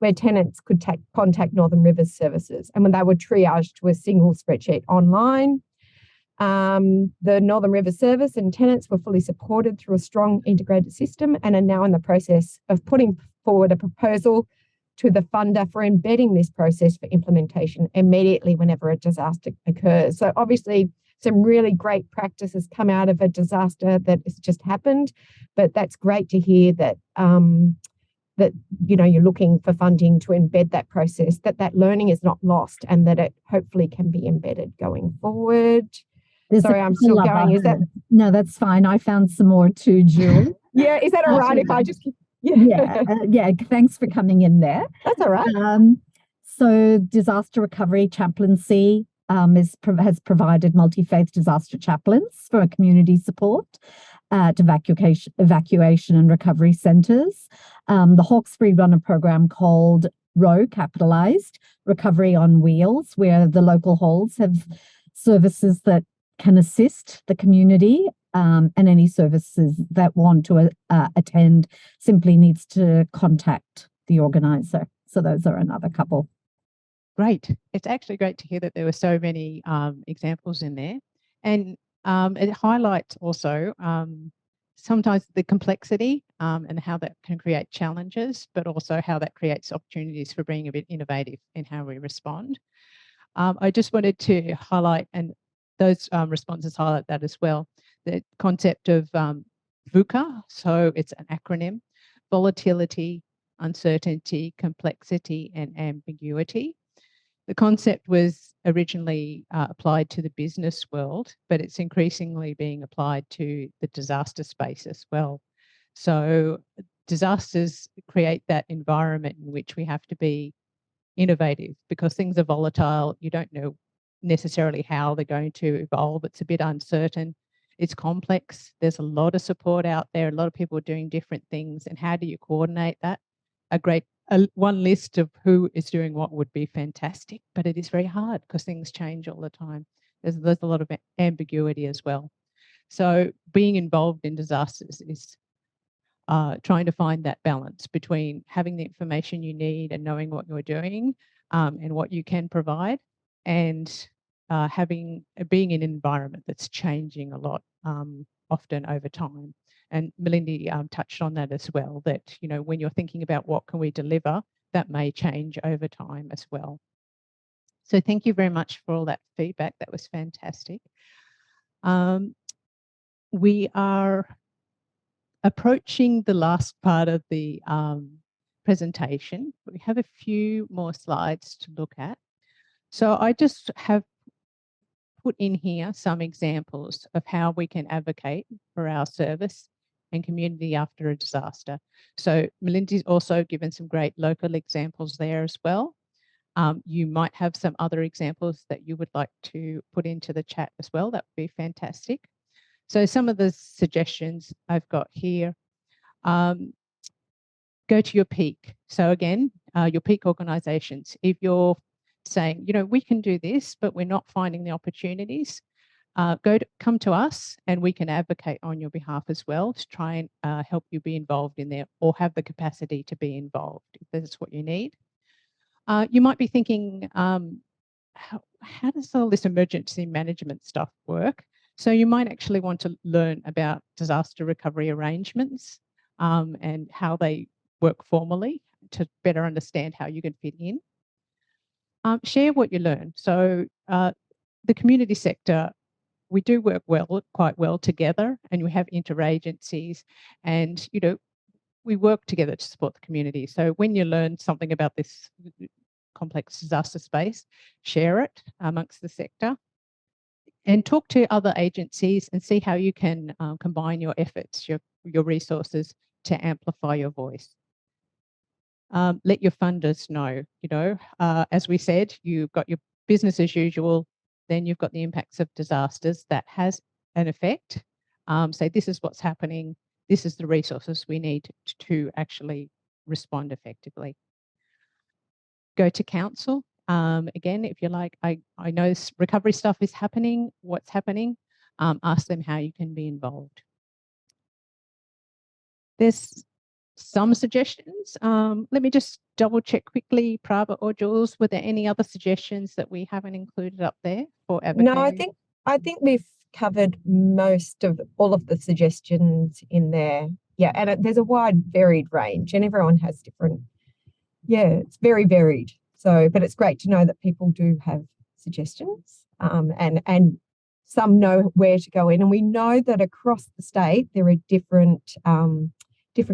[SPEAKER 1] where tenants could contact Northern Rivers services. And when they were triaged to a single spreadsheet online, the Northern Rivers service and tenants were fully supported through a strong integrated system and are now in the process of putting forward a proposal to the funder for embedding this process for implementation immediately whenever a disaster occurs. So obviously, some really great practices come out of a disaster that has just happened, but that's great to hear that you're looking for funding to embed that process, that learning is not lost and that it hopefully can be embedded going forward. Sorry, I'm still going. Is that?
[SPEAKER 3] No, that's fine. I found some more too, Julie.
[SPEAKER 1] Yeah, is that all right if I just keep?
[SPEAKER 3] Yeah. Thanks for coming in there.
[SPEAKER 1] That's all right.
[SPEAKER 3] So disaster recovery chaplaincy has provided multi-faith disaster chaplains for community support at evacuation and recovery centres. The Hawkesbury run a program called ROW, capitalised, Recovery on Wheels, where the local halls have services that can assist the community, and any services that want to attend simply needs to contact the organiser. So those are another couple.
[SPEAKER 2] Great. It's actually great to hear that there were so many examples in there. And it highlights also sometimes the complexity and how that can create challenges, but also how that creates opportunities for being a bit innovative in how we respond. I just wanted to highlight, and those responses highlight that as well, the concept of VUCA. So it's an acronym: volatility, uncertainty, complexity, and ambiguity. The concept was originally applied to the business world, but it's increasingly being applied to the disaster space as well. So disasters create that environment in which we have to be innovative because things are volatile. You don't know necessarily how they're going to evolve. It's a bit uncertain. It's complex. There's a lot of support out there. A lot of people are doing different things. And how do you coordinate that? One list of who is doing what would be fantastic, but it is very hard because things change all the time. There's a lot of ambiguity as well. So being involved in disasters is trying to find that balance between having the information you need and knowing what you're doing and what you can provide, and being in an environment that's changing a lot, often over time. And Melindy touched on that as well, that, when you're thinking about what can we deliver, that may change over time as well. So thank you very much for all that feedback. That was fantastic. We are approaching the last part of the presentation. We have a few more slides to look at. So I just have put in here some examples of how we can advocate for our service and community after a disaster. So Melinda's also given some great local examples there as well. You might have some other examples that you would like to put into the chat as well. That would be fantastic. So some of the suggestions I've got here, go to your peak. So again, your peak organisations. If you're saying, we can do this, but we're not finding the opportunities, come to us and we can advocate on your behalf as well to try and help you be involved in there or have the capacity to be involved if that's what you need. You might be thinking, how does all this emergency management stuff work? So you might actually want to learn about disaster recovery arrangements and how they work formally to better understand how you can fit in. Share what you learn. So the community sector, we do work quite well together, and we have interagencies, and we work together to support the community. So when you learn something about this complex disaster space, share it amongst the sector and talk to other agencies and see how you can combine your efforts, your resources to amplify your voice. Let your funders know, as we said, you've got your business as usual, then you've got the impacts of disasters that has an effect. Say, this is what's happening. This is the resources we need to actually respond effectively. Go to council. Again, if you're like, I know this recovery stuff is happening, what's happening? Ask them how you can be involved. There's some suggestions. Let me just double check quickly, Prabha or Jules, were there any other suggestions that we haven't included up there for advocating?
[SPEAKER 1] No, I think we've covered most of all of the suggestions in there. Yeah, and there's a wide, varied range, and everyone has different. Yeah, it's very varied. So, but it's great to know that people do have suggestions, and some know where to go in, and we know that across the state there are different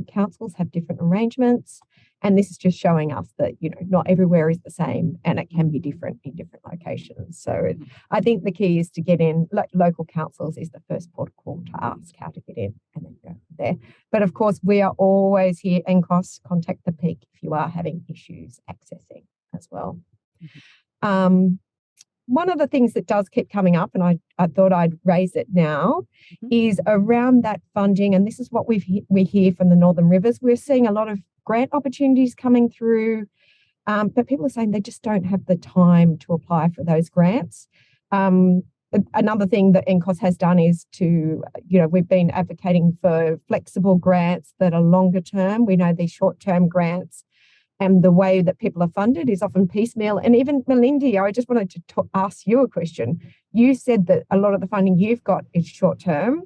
[SPEAKER 1] councils have different arrangements, and this is just showing us that not everywhere is the same, and it can be different in different locations. So I think the key is to get in. Local councils is the first port of call to ask how to get in, and then go there. But of course, we are always here. NCOS, contact the peak if you are having issues accessing as well. One of the things that does keep coming up, and I thought I'd raise it now, is around that funding. And this is what we hear from the Northern Rivers. We're seeing a lot of grant opportunities coming through, but people are saying they just don't have the time to apply for those grants. Another thing that NCOS has done is we've been advocating for flexible grants that are longer term. We know these short-term grants and the way that people are funded is often piecemeal. And even Melindy, I just wanted to ask you a question. You said that a lot of the funding you've got is short-term.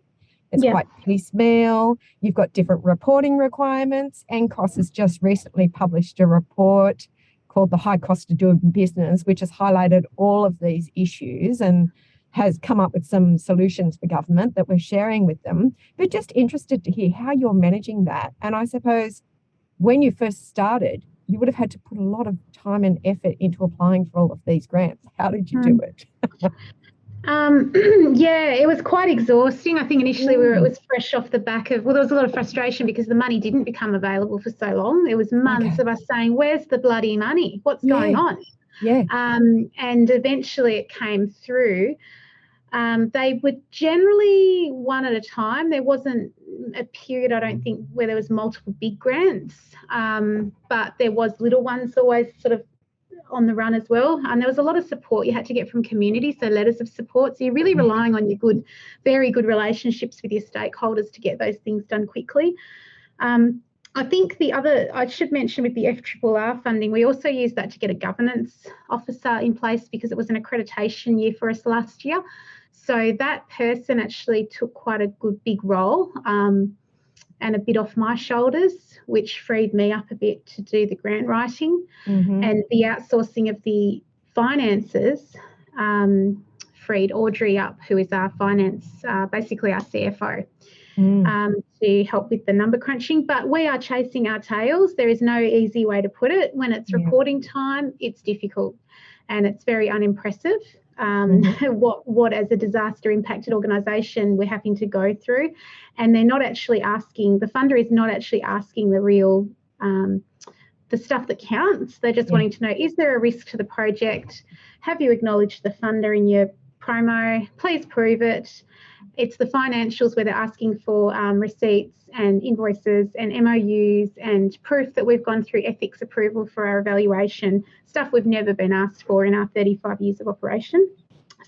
[SPEAKER 1] It's quite piecemeal. You've got different reporting requirements. NCOS has just recently published a report called The High Cost of Doing Business, which has highlighted all of these issues and has come up with some solutions for government that we're sharing with them. But just interested to hear how you're managing that. And I suppose when you first started, you would have had to put a lot of time and effort into applying for all of these grants. How did you do it?
[SPEAKER 4] Yeah, it was quite exhausting. I think initially it was fresh off the back of, there was a lot of frustration because the money didn't become available for so long. There was months of us saying, where's the bloody money? What's going on?
[SPEAKER 1] Yeah.
[SPEAKER 4] And eventually it came through. They were generally one at a time. There wasn't a period, I don't think, where there was multiple big grants, but there was little ones always sort of on the run as well. And there was a lot of support you had to get from community, so letters of support. So you're really relying on your very good relationships with your stakeholders to get those things done quickly. I think I should mention with the FRRR funding, we also used that to get a governance officer in place because it was an accreditation year for us last year. So that person actually took quite a good big role and a bit off my shoulders, which freed me up a bit to do the grant writing and the outsourcing of the finances freed Audrey up, who is our finance, basically our CFO. To help with the number crunching, but we are chasing our tails. There is no easy way to put it. When it's reporting time, it's difficult and it's very unimpressive what as a disaster impacted organisation we're having to go through, and they're not actually asking, the funder is not actually asking the real the stuff that counts. They're just wanting to know, is there a risk to the project? Have you acknowledged the funder in your promo? Please prove it. It's the financials where they're asking for receipts and invoices and MOUs and proof that we've gone through ethics approval for our evaluation, stuff we've never been asked for in our 35 years of operation.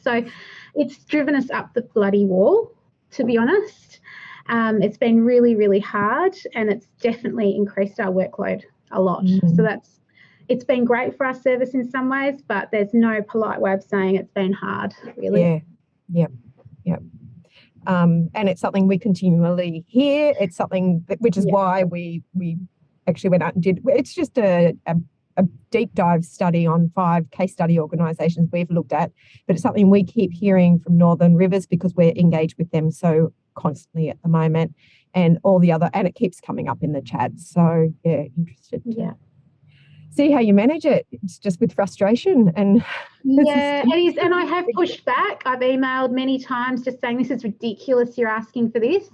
[SPEAKER 4] So it's driven us up the bloody wall, to be honest. It's been really, really hard, and it's definitely increased our workload a lot. So it's been great for our service in some ways, but there's no polite way of saying it's been hard, really.
[SPEAKER 1] Yeah. And it's something we continually hear. It's something which is why we actually went out and did. It's just a deep dive study on 5 case study organisations we've looked at, but it's something we keep hearing from Northern Rivers because we're engaged with them so constantly at the moment, and all the other, and it keeps coming up in the chat. So yeah, interested to see how you manage it. It's just with frustration and
[SPEAKER 4] it is. And I have pushed back. I've emailed many times just saying, this is ridiculous, you're asking for this.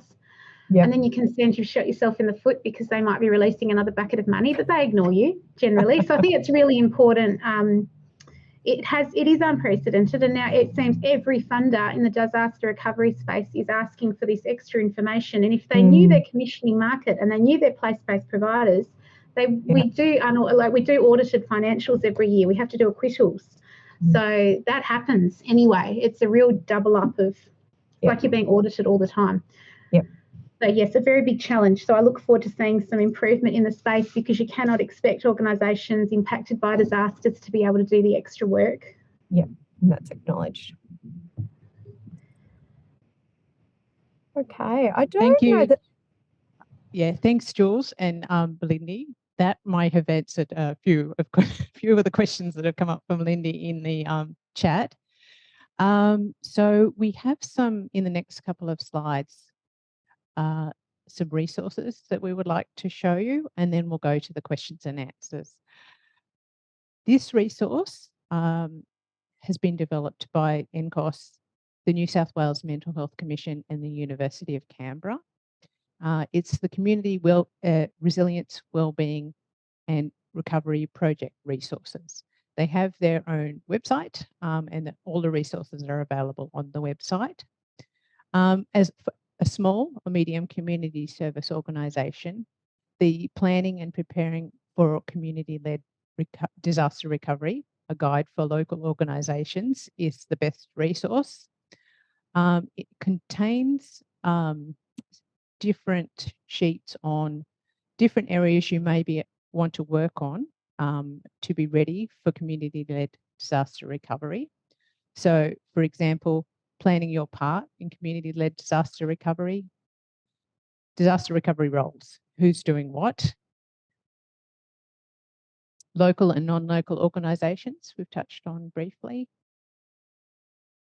[SPEAKER 4] And then you can sense you've shot yourself in the foot because they might be releasing another bucket of money, but they ignore you generally. So I think it's really important. It is unprecedented, and now it seems every funder in the disaster recovery space is asking for this extra information. And if they knew their commissioning market and they knew their place-based providers, we do audited financials every year. We have to do acquittals. So that happens anyway. It's a real double up of like you're being audited all the time. So yes, a very big challenge. So I look forward to seeing some improvement in the space, because you cannot expect organisations impacted by disasters to be able to do the extra work.
[SPEAKER 1] Yeah, and that's acknowledged. Okay, I don't know that.
[SPEAKER 2] Yeah, thanks, Jules and Belindy. That might have answered a few of the questions that have come up from Lindy in the chat. So we have some in the next couple of slides. Some resources that we would like to show you, and then we'll go to the questions and answers. This resource has been developed by NCOS, the New South Wales Mental Health Commission, and the University of Canberra. It's the Community Resilience, Wellbeing and Recovery Project resources. They have their own website, and all the resources are available on the website. As a small or medium community service organisation, the planning and preparing for community-led disaster recovery, a guide for local organisations, is the best resource. It contains different sheets on different areas you maybe want to work on to be ready for community-led disaster recovery. So, for example, planning your part in community-led disaster recovery roles, who's doing what, local and non-local organisations, we've touched on briefly,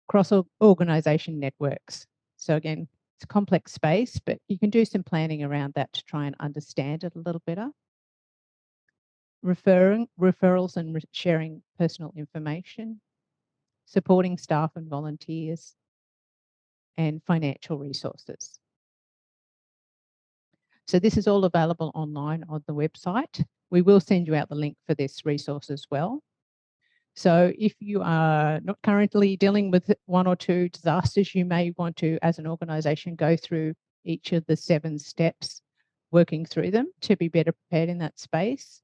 [SPEAKER 2] cross-organisation networks. So again, it's a complex space, but you can do some planning around that to try and understand it a little better. Referrals and sharing personal information, supporting staff and volunteers, and financial resources. So this is all available online on the website. We will send you out the link for this resource as well. So if you are not currently dealing with 1 or 2 disasters, you may want to, as an organisation, go through each of the 7 steps, working through them to be better prepared in that space.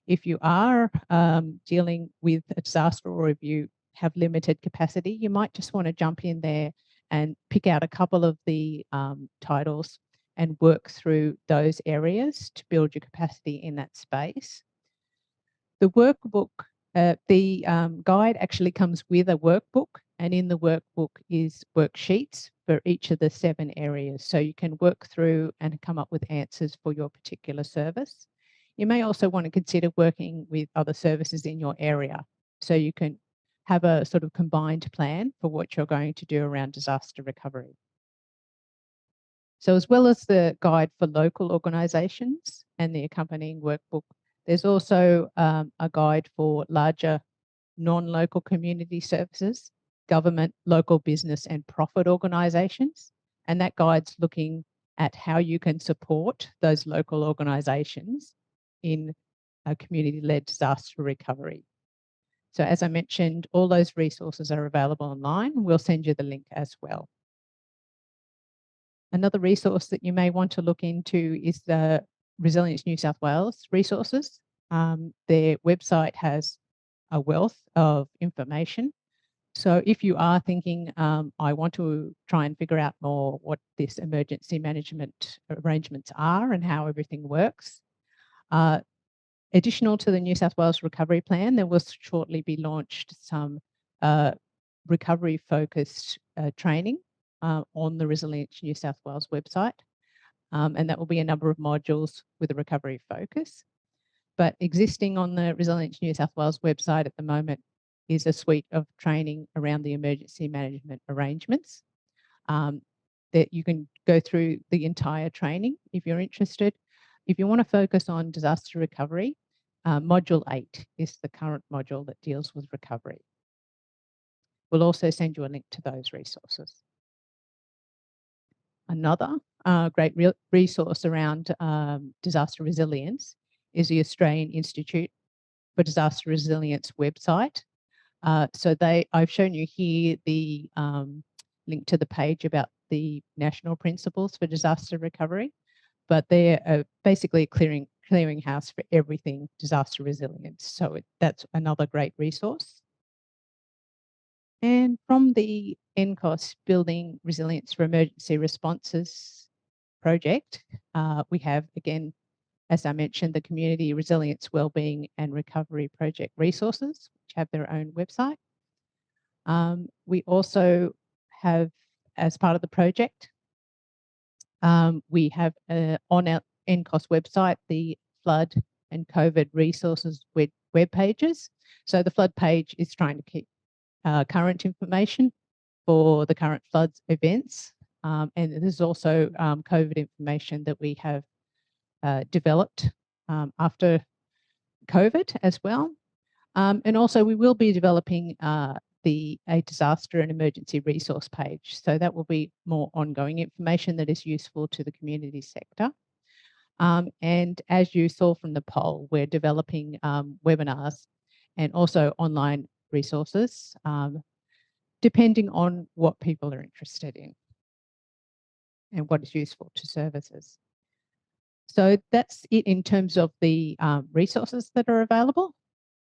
[SPEAKER 2] If you are dealing with a disaster, or if you have limited capacity, you might just want to jump in there and pick out a couple of the titles and work through those areas to build your capacity in that space. The workbook, the guide actually comes with a workbook, and in the workbook is worksheets for each of the 7 areas. So you can work through and come up with answers for your particular service. You may also want to consider working with other services in your area, so you can have a sort of combined plan for what you're going to do around disaster recovery. So as well as the guide for local organisations and the accompanying workbook, there's also a guide for larger non-local community services, government, local business and profit organisations. And that guide's looking at how you can support those local organisations in a community-led disaster recovery. So as I mentioned, all those resources are available online. We'll send you the link as well. Another resource that you may want to look into is the Resilience New South Wales resources. Their website has a wealth of information. So if you are thinking, I want to try and figure out more what this emergency management arrangements are and how everything works, Additional to the New South Wales Recovery Plan, there will shortly be launched some recovery-focused training on the Resilience New South Wales website. And that will be a number of modules with a recovery focus. But existing on the Resilience New South Wales website at the moment is a suite of training around the emergency management arrangements that you can go through the entire training if you're interested. If you want to focus on disaster recovery, Module 8 is the current module that deals with recovery. We'll also send you a link to those resources. Another great resource around disaster resilience is the Australian Institute for Disaster Resilience website. So I've shown you here the link to the page about the national principles for disaster recovery, but they're basically a clearinghouse for everything disaster resilience. So that's another great resource. And from the NCOS Building Resilience for Emergency Responses project, we have, again, as I mentioned, the Community Resilience Wellbeing and Recovery Project resources, which have their own website. We also have, as part of the project, we have on our NCOS website the flood and COVID resources web pages. So the flood page is trying to keep current information for the current floods events. And there's also COVID information that we have developed after COVID as well. And also we will be developing a disaster and emergency resource page. So that will be more ongoing information that is useful to the community sector. And as you saw from the poll, we're developing webinars and also online resources, depending on what people are interested in and what is useful to services. So that's it in terms of the resources that are available.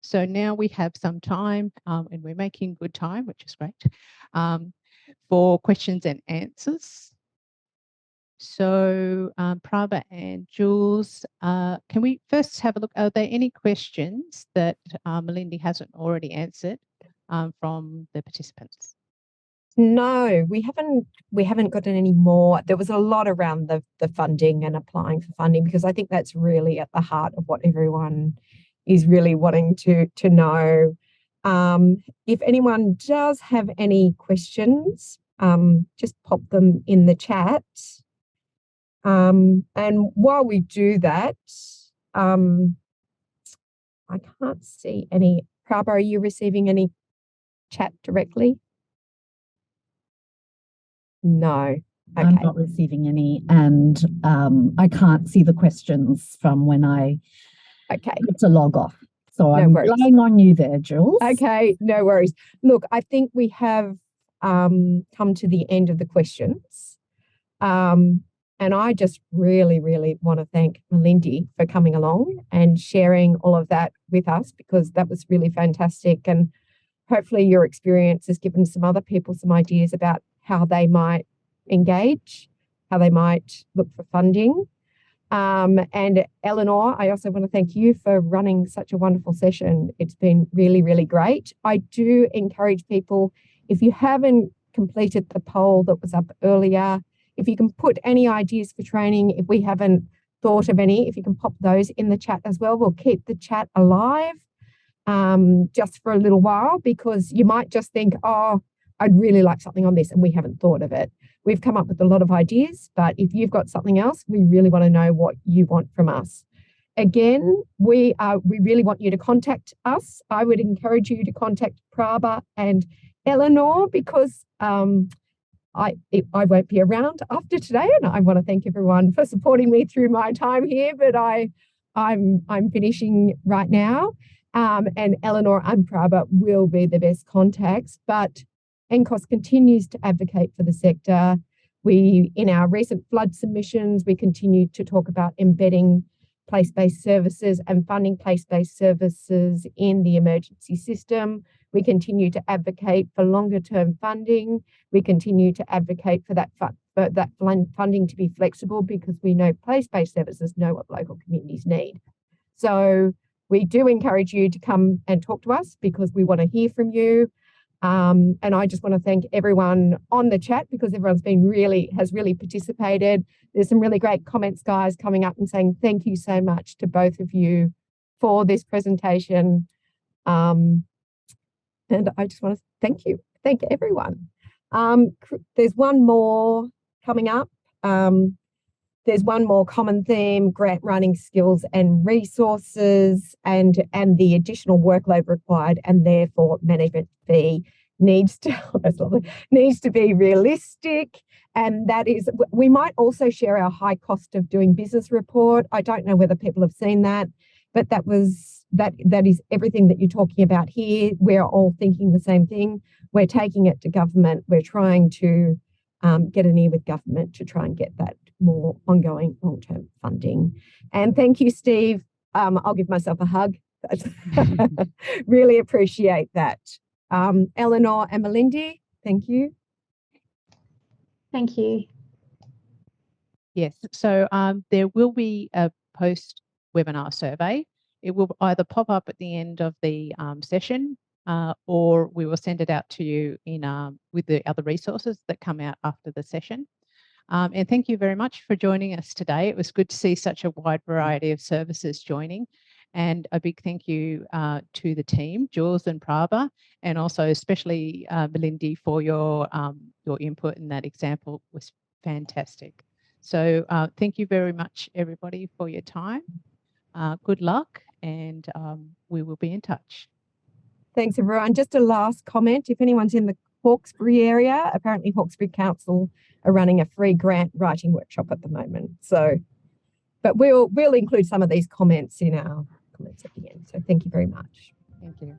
[SPEAKER 2] So now we have some time, and we're making good time, which is great, for questions and answers. So Prabha and Jules, can we first have a look? Are there any questions that Melinda hasn't already answered from the participants?
[SPEAKER 1] No, we haven't gotten any more. There was a lot around the funding and applying for funding, because I think that's really at the heart of what everyone is really wanting to know. If anyone does have any questions, just pop them in the chat. And while we do that, I can't see any. Prabha, are you receiving any chat directly? No. Okay.
[SPEAKER 3] I'm not receiving any, and I can't see the questions from when I had to log off. So I'm relying on you there, Jules.
[SPEAKER 1] Okay, no worries. Look, I think we have come to the end of the questions. And I just really, really want to thank Melinda for coming along and sharing all of that with us, because that was really fantastic. And hopefully your experience has given some other people some ideas about how they might engage, how they might look for funding. And Eleanor, I also want to thank you for running such a wonderful session. It's been really, really great. I do encourage people, if you haven't completed the poll that was up earlier, if you can put any ideas for training, if we haven't thought of any, if you can pop those in the chat as well, we'll keep the chat alive just for a little while, because you might just think, oh, I'd really like something on this, and we haven't thought of it. We've come up with a lot of ideas, but if you've got something else, we really want to know what you want from us. Again, we really want you to contact us. I would encourage you to contact Prabha and Eleanor, because I won't be around after today, and I want to thank everyone for supporting me through my time here. But I'm finishing right now, and Eleanor and Prabha will be the best contacts. But NCOS continues to advocate for the sector. In our recent flood submissions, we continue to talk about embedding place-based services and funding place-based services in the emergency system. We continue to advocate for longer-term funding. We continue to advocate for that funding to be flexible, because we know place-based services know what local communities need. So we do encourage you to come and talk to us because we want to hear from you. And I just want to thank everyone on the chat because everyone's has really participated. There's some really great comments, guys, coming up and saying thank you so much to both of you for this presentation. And I just want to thank everyone. There's one more coming up. There's one more common theme: grant writing skills and resources, and the additional workload required, and therefore management fee needs to be realistic. And that is, we might also share our high cost of doing business report. I don't know whether people have seen that, but that is everything that you're talking about here. We're all thinking the same thing. We're taking it to government. We're trying to get an ear with government to try and get that more ongoing long-term funding. And thank you, Steve. I'll give myself a hug. Really appreciate that. Eleanor and Melindy, thank you.
[SPEAKER 4] Thank you.
[SPEAKER 2] Yes, so there will be a post-webinar survey. It will either pop up at the end of the session or we will send it out to you with the other resources that come out after the session. And thank you very much for joining us today. It was good to see such a wide variety of services joining. And a big thank you to the team, Jules and Prabha, and also especially Melindy for your input, and that example was fantastic. So thank you very much, everybody, for your time. Good luck, and we will be in touch.
[SPEAKER 1] Thanks, everyone. Just a last comment. If anyone's in the Hawkesbury area, apparently Hawkesbury Council are running a free grant writing workshop at the moment. So, but we'll include some of these comments in our comments at the end. So thank you very much.
[SPEAKER 2] Thank you.